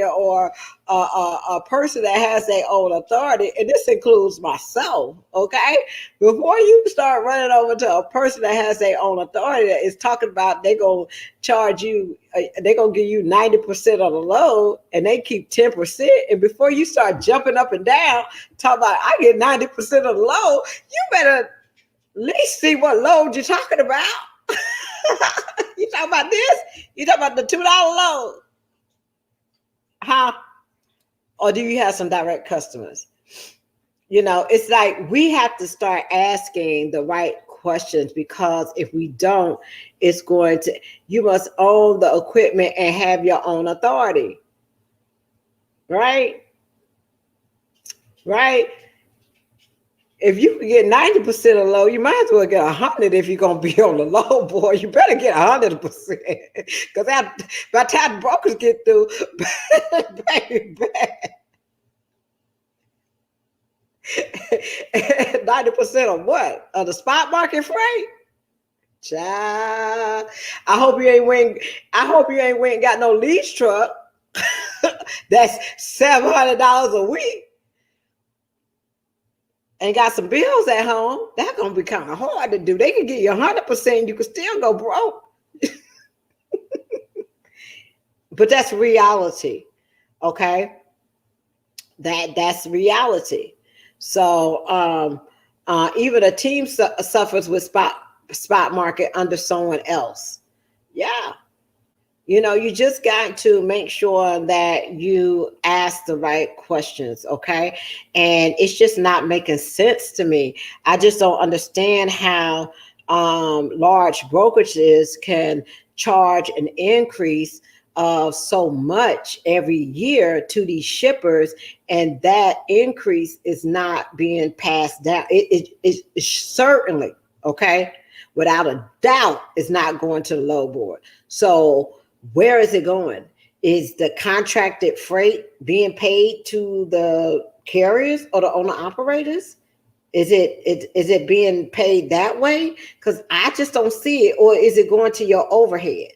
or a person that has their own authority, and this includes myself, okay? Before you start running over to a person that has their own authority that is talking about they're going to charge you, they're going to give you 90% of the load and they keep 10%. And before you start jumping up and down, talking about I get 90% of the load, you better at least see what load you're talking about. You talking about this? You talking about the $2 load? Huh? Or do you have some direct customers? You know, it's like we have to start asking the right questions, because if we don't, you must own the equipment and have your own authority. Right? Right? If you can get 90% of low, you might as well get 100 if you're going to be on the low board. You better get 100%. Because by the time brokers get through, baby, 90% of what? Of the spot market freight? Child. I hope you ain't went and got no lease truck. That's $700 a week. And got some bills at home. That's gonna be kind of hard to do. They can give you 100%, you can still go broke. But that's reality. Okay. That's reality. So even a team suffers with spot market under someone else. Yeah. You just got to make sure that you ask the right questions, okay? And it's just not making sense to me. I just don't understand how large brokerages can charge an increase of so much every year to these shippers, and that increase is not being passed down. It certainly, okay, without a doubt, is not going to the low board. So where is it going? Is the contracted freight being paid to the carriers or the owner operators? Is it being paid that way? Because I just don't see it. Or is it going to your overhead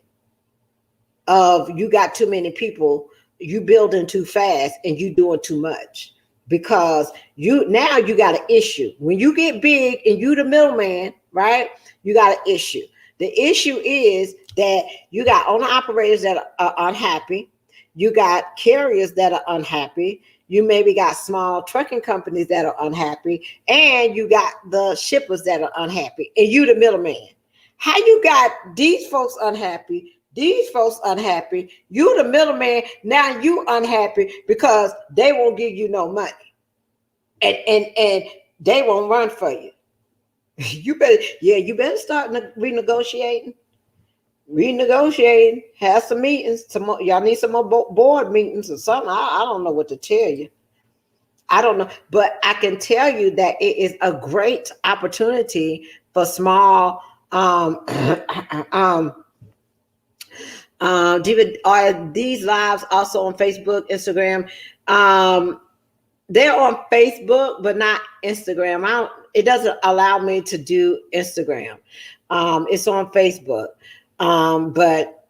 of you got too many people, you building too fast, and you doing too much? Because you got an issue. When you get big and you the middleman, right? You got an issue. The issue is that you got owner operators that are unhappy. You got carriers that are unhappy. You maybe got small trucking companies that are unhappy. And you got the shippers that are unhappy. And you the middleman. How you got these folks unhappy, these folks unhappy, you the middleman, now you unhappy because they won't give you no money. And they won't run for you. You better start renegotiating. Have some meetings. Y'all need some more board meetings or something. I don't know what to tell you. I don't know, but I can tell you that it is a great opportunity for small. David, are these lives also on Facebook, Instagram? They're on Facebook, but not Instagram. It doesn't allow me to do Instagram. It's on Facebook. But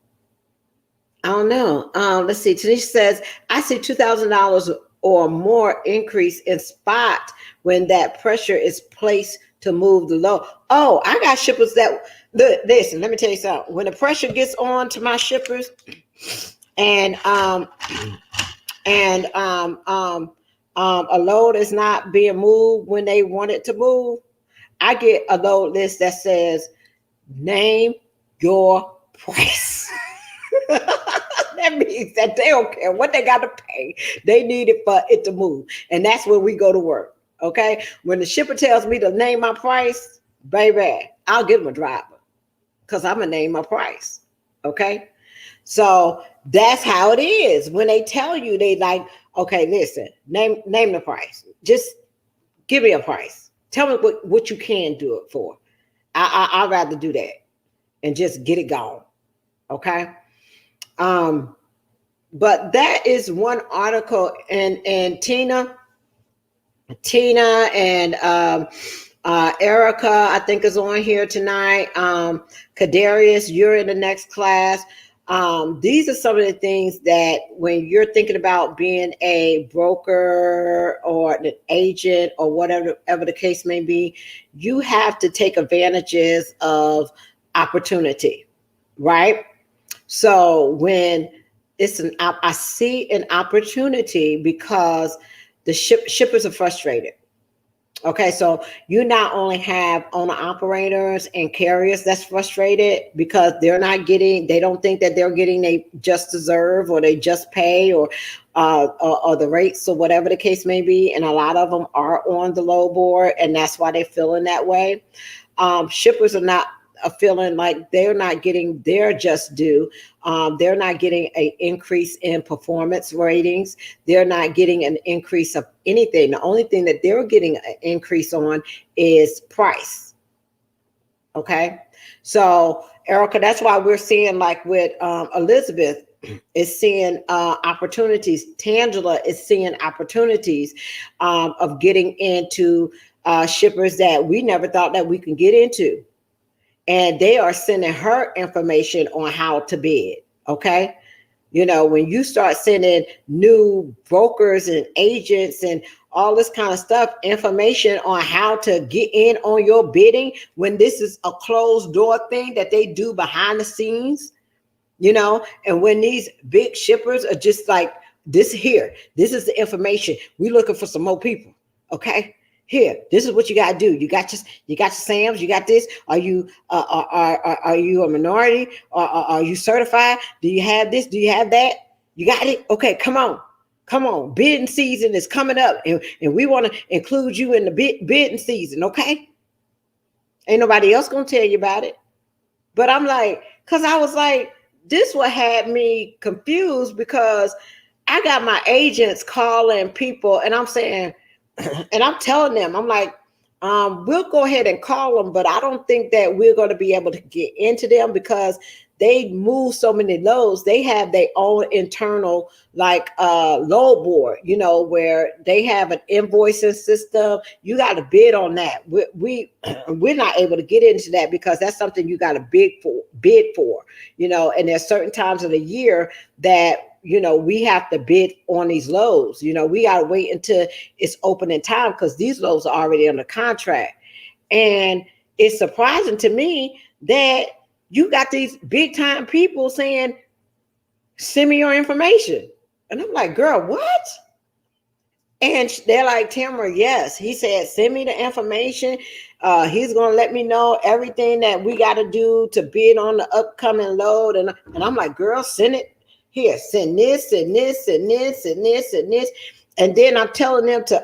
I don't know. Let's see. Tanisha says, I see $2,000 or more increase in spot when that pressure is placed to move the low. Oh, I got shippers that listen, let me tell you something. When the pressure gets on to my shippers and a load is not being moved when they want it to move, I get a load list that says, name your price. That means that they don't care what they got to pay. They need it for it to move. And that's when we go to work. Okay. When the shipper tells me to name my price, baby, I'll give them a driver because I'm going to name my price. Okay. So that's how it is. When they tell you, they like, okay, listen, name the price. Just give me a price. Tell me what you can do it for. I'd rather do that and just get it gone. Okay. But that is one article, and Tina and Erica, I think, is on here tonight. Kadarius, you're in the next class. These are some of the things that when you're thinking about being a broker or an agent or whatever the case may be, you have to take advantages of opportunity, right? So when I see an opportunity because the shippers are frustrated. Okay, so you not only have owner operators and carriers that's frustrated because they don't think that they're getting they just deserve or they just pay or the rates or whatever the case may be. And a lot of them are on the low board, and that's why they're feeling that way. Shippers are feeling like they're not getting their just due. They're not getting an increase in performance ratings. They're not getting an increase of anything. The only thing that they're getting an increase on is price. Okay. So Erica, that's why we're seeing, like with Elizabeth is seeing opportunities. Tangela is seeing opportunities of getting into shippers that we never thought that we could get into. And they are sending her information on how to bid. Okay. When you start sending new brokers and agents and all this kind of stuff, information on how to get in on your bidding, when this is a closed door thing that they do behind the scenes, And when these big shippers are just like, this here, this is the information. We looking for some more people. Okay. Here, this is what you got to do. You got your Sams. You got this. Are you are you a minority? Or are you certified? Do you have this? Do you have that? You got it. Okay, come on. Come on, bidding season is coming up, and we want to include you in the bidding season, okay? Ain't nobody else gonna tell you about it. But I'm like, because I was like, this what had me confused, because I got my agents calling people, and I'm saying, and I'm telling them, I'm like, we'll go ahead and call them, but I don't think that we're going to be able to get into them because they move so many loads. They have their own internal like load board, where they have an invoicing system. You got to bid on that. We're not able to get into that because that's something you got to bid for, and there's certain times of the year that we have to bid on these loads. We got to wait until it's opening time because these loads are already under contract. And it's surprising to me that you got these big time people saying, send me your information. And I'm like, girl, what? And they're like, Tamara, yes. He said, send me the information. He's going to let me know everything that we got to do to bid on the upcoming load. And I'm like, girl, send it. Here, send this, and this, and this, and this, and this. And then I'm telling them to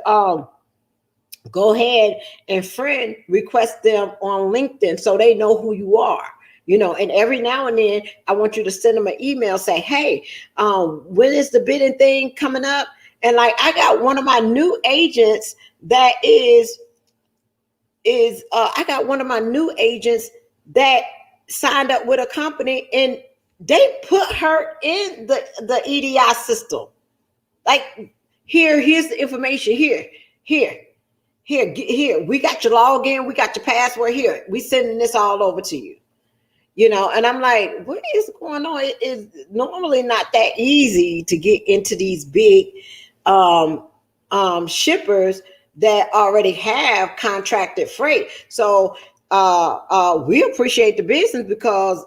go ahead and friend request them on LinkedIn so they know who you are. And every now and then I want you to send them an email, say, hey, when is the bidding thing coming up? And like, I got one of my new agents that I got one of my new agents that signed up with a company, and they put her in the EDI system. Like, here's the information. Here. We got your login. We got your password here. We sending this all over to you. And I'm like, what is going on? It is normally not that easy to get into these big shippers that already have contracted freight. So we appreciate the business because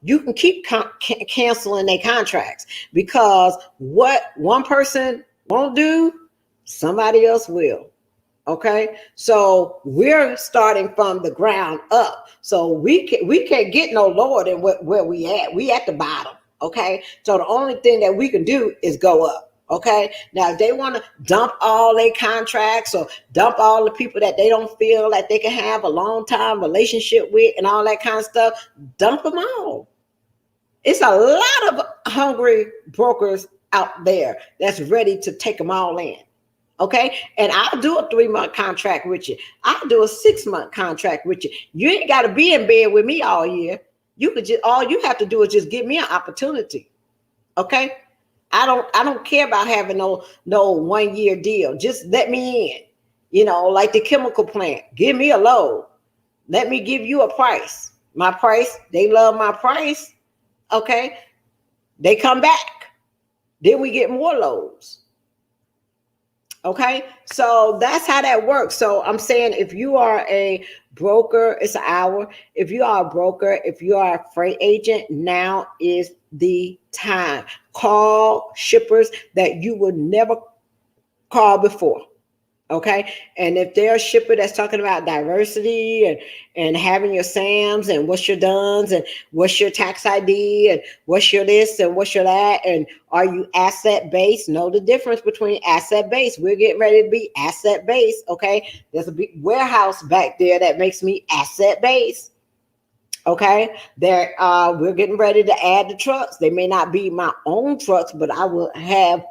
you can keep canceling their contracts, because what one person won't do, somebody else will. Okay, so we're starting from the ground up. So we can't get no lower than where we at. We at the bottom. Okay, so the only thing that we can do is go up. Okay, now if they want to dump all their contracts or dump all the people that they don't feel like they can have a long time relationship with and all that kind of stuff, dump them all. It's a lot of hungry brokers out there that's ready to take them all in. Okay. And I'll do a 3-month contract with you. I'll do a 6-month contract with you. You ain't got to be in bed with me all year. You could just, all you have to do is just give me an opportunity. Okay. I don't care about having no 1-year deal. Just let me in, like the chemical plant. Give me a load. Let me give you a price. My price. They love my price. Okay. They come back. Then we get more loads. Okay, so that's how that works. So I'm saying, if you are a broker, it's an hour. If you are a broker, if you are a freight agent, now is the time. Call shippers that you would never call before. Okay, and if they're a shipper that's talking about diversity and having your SAMs and what's your DUNS and what's your tax ID and what's your this and what's your that, and are you asset based? Know the difference between asset based. We're getting ready to be asset based. Okay, there's a big warehouse back there that makes me asset based. Okay, there we're getting ready to add the trucks. They may not be my own trucks, but I will have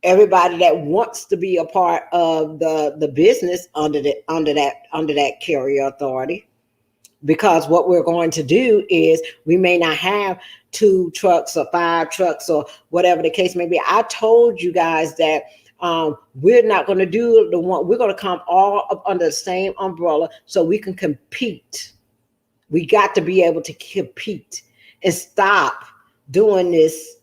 everybody that wants to be a part of the business under that carrier authority. Because what we're going to do is, we may not have 2 trucks or 5 trucks or whatever the case may be. I told you guys that we're not going to do the one. We're going to come all up under the same umbrella so we can compete. We got to be able to compete and stop doing this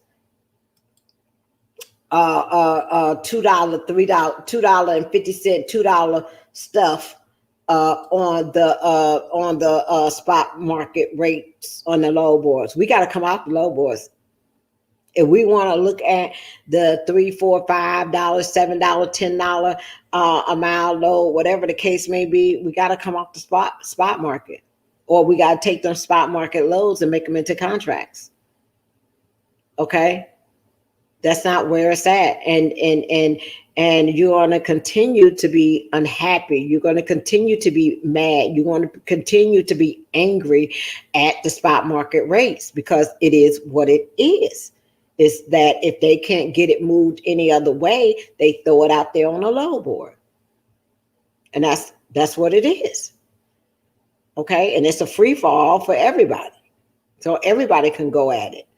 $2, $3, $2.50, $2 stuff on the spot market rates on the low boards. We got to come off the low boards. If we want to look at the $3, $4, $5, $7, $10 a mile low, whatever the case may be, we got to come off the spot market, or we got to take them spot market loads and make them into contracts. Okay, that's not where it's at, and you're going to continue to be unhappy. You're going to continue to be mad. You're going to continue to be angry at the spot market rates, because it is what it is. Is that if they can't get it moved any other way, they throw it out there on a low board. And that's what it is. Okay. And it's a free fall for everybody. So everybody can go at it.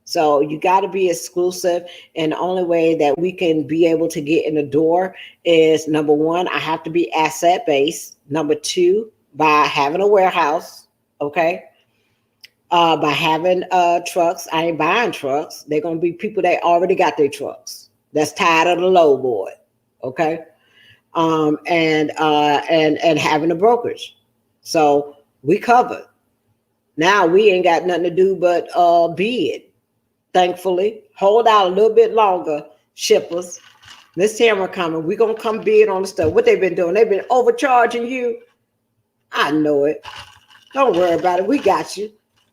So you got to be exclusive. And the only way that we can be able to get in the door is, number one, I have to be asset based. Number two, by having a warehouse. Okay. By having trucks. I ain't buying trucks. They're going to be people that already got their trucks. That's tired of the low board. Okay. And having a brokerage. So we covered. Now we ain't got nothing to do but bid. Thankfully, hold out a little bit longer, shippers. This Tamara coming. We're going to come bid on the stuff. What they've been doing? They've been overcharging you. I know it. Don't worry about it. We got you.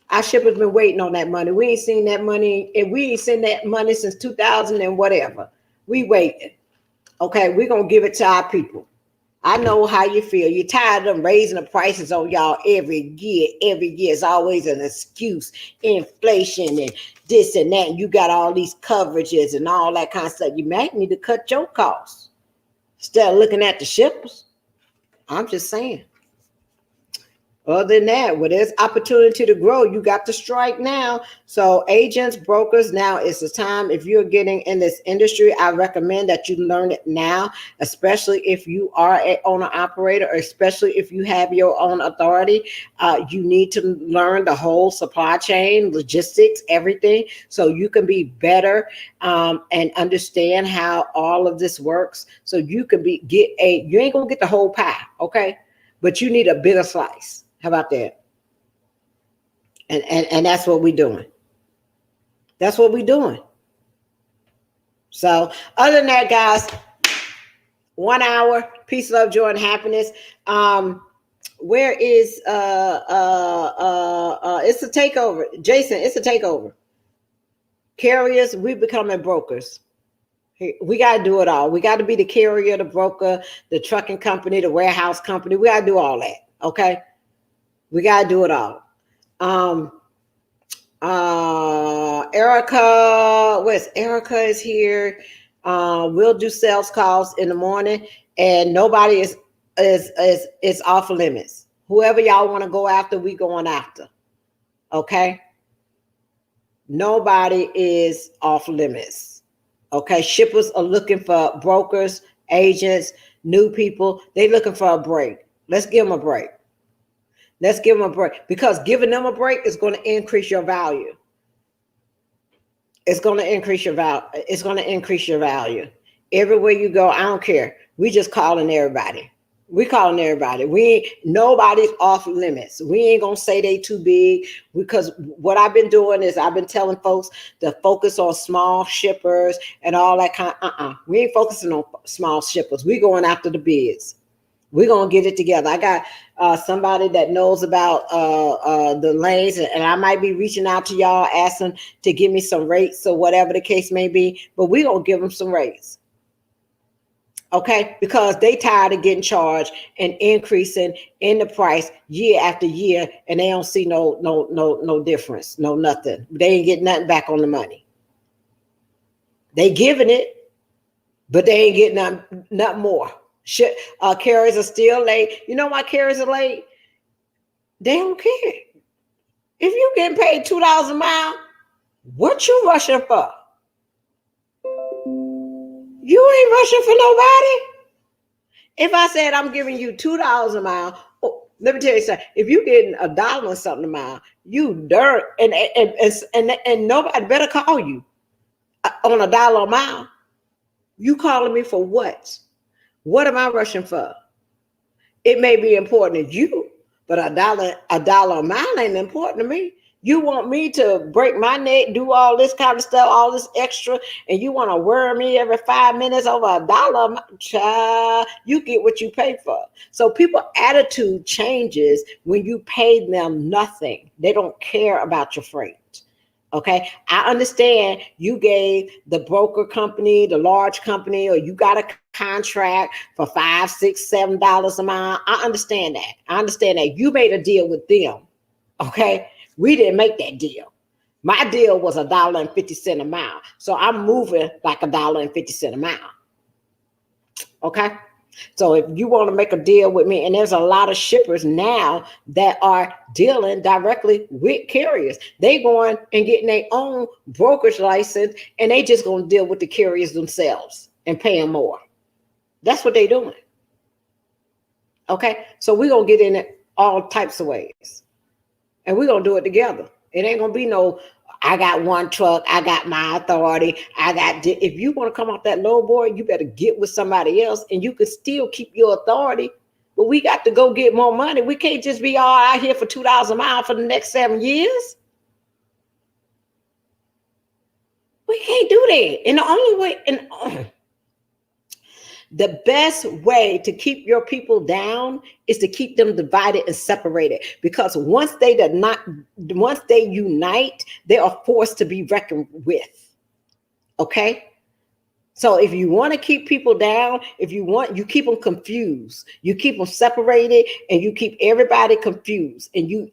Our shippers been waiting on that money. We ain't seen that money, and we ain't seen that money since 2000 and whatever. We waiting. Okay, we're going to give it to our people. I know how you feel. You're tired of them raising the prices on y'all every year. Every year is always an excuse. Inflation and this and that. And you got all these coverages and all that kind of stuff. You might need to cut your costs instead of looking at the shippers. I'm just saying. Other than that, well, there's opportunity to grow. You got to strike now. So agents, brokers, now is the time. If you're getting in this industry, I recommend that you learn it now, especially if you are an owner operator, or especially if you have your own authority. You need to learn the whole supply chain, logistics, everything, so you can be better and understand how all of this works. So you can you ain't gonna get the whole pie, okay? But you need a bigger slice. How about that? And that's what we're doing. That's what we're doing. So other than that, guys, 1 hour, peace, love, joy, and happiness. Where is it's a takeover. Jason, it's a takeover. Carriers, we becoming brokers. We got to do it all. We got to be the carrier, the broker, the trucking company, the warehouse company. We got to do all that. Okay. We got to do it all. Erica is here. We'll do sales calls in the morning, and nobody is off limits. Whoever y'all want to go after, we going after. Okay. Nobody is off limits. Okay. Shippers are looking for brokers, agents, new people. They looking for a break. Let's give them a break. Let's give them a break, because giving them a break is going to increase your value. It's going to increase your value. It's going to increase your value. Everywhere you go, I don't care. We just calling everybody. We calling everybody. Nobody's off limits. We ain't going to say they too big, because what I've been doing is I've been telling folks to focus on small shippers and all that kind of, we ain't focusing on small shippers. We going after the bids. We're going to get it together. I got somebody that knows about the lanes, and I might be reaching out to y'all, asking to give me some rates or whatever the case may be, but we're going to give them some rates. Okay? Because they tired of getting charged and increasing in the price year after year, and they don't see no difference, no nothing. They ain't getting nothing back on the money. They giving it, but they ain't getting nothing more. Carriers are still late. You know why carriers are late? They don't care. If you getting paid $2 a mile, what you rushing for? You ain't rushing for nobody. If I said I'm giving you $2 a mile, let me tell you something. If you getting $1 or something a mile, you dirt, and nobody better call you on $1 a mile. You calling me for what? What am I rushing for? It may be important to you, but a dollar amount ain't important to me. You want me to break my neck, do all this kind of stuff, all this extra, and you want to worry me every 5 minutes over a dollar? Child, you get what you pay for. So people attitude changes when you pay them nothing. They don't care about your freight. Okay, I understand you gave the broker company, the large company, or you got a contract for $5, $6, $7 a mile. I understand that. I understand that you made a deal with them. Okay, we didn't make that deal. My deal was $1.50 a mile, so I'm moving like $1.50 a mile. Okay. So if you want to make a deal with me, and there's a lot of shippers now that are dealing directly with carriers. They going and getting their own brokerage license, and they just going to deal with the carriers themselves and pay them more. That's what they're doing. Okay, so we're going to get in it all types of ways, and we're going to do it together. It ain't going to be no, I got one truck, I got my authority, if you want to come off that low board, you better get with somebody else, and you can still keep your authority, but we got to go get more money. We can't just be all out here for $2 a mile for the next 7 years. We can't do that. And the only way, the best way to keep your people down is to keep them divided and separated, because once they unite, they are forced to be reckoned with. Okay, so if you want to keep people down, you keep them confused, you keep them separated, and you keep everybody confused, and you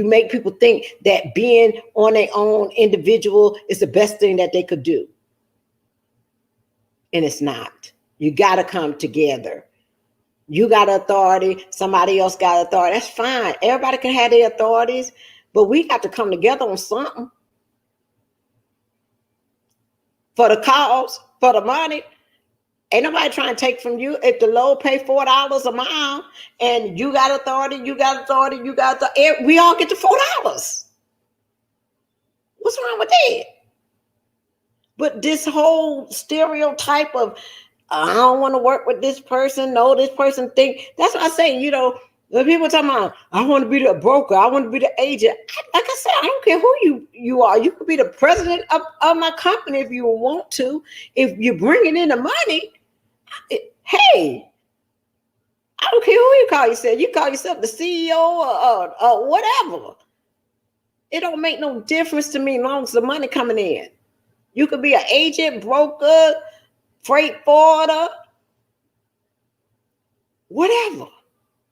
make people think that being on their own individual is the best thing that they could do, and it's not. You got to come together. You got authority, somebody else got authority. That's fine. Everybody can have their authorities, but we got to come together on something. For the cause, for the money. Ain't nobody trying to take from you. If the low pay $4 a mile and you got authority, we all get the $4. What's wrong with that? But this whole stereotype of, I don't want to work with this person. No, this person think. That's what I say. When people talking about, I want to be the broker, I want to be the agent. Like I said, I don't care who you are. You could be the president of my company if you want to. If you're bringing in the money, hey, I don't care who you call yourself. You call yourself the CEO or whatever. It don't make no difference to me as long as the money coming in. You could be an agent, broker, freight forwarder, whatever.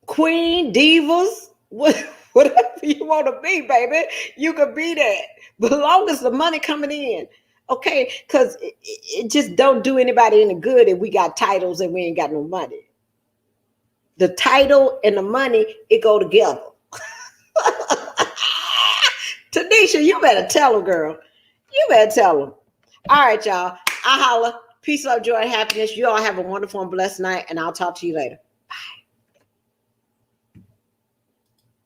Queen, divas, whatever you want to be, baby, you could be that. But as long as the money coming in, okay, because it just don't do anybody any good if we got titles and we ain't got no money. The title and the money, it go together. Tanisha, you better tell them, girl. You better tell them. All right, y'all. I holla. Peace, love, joy, and happiness. You all have a wonderful and blessed night, and I'll talk to you later.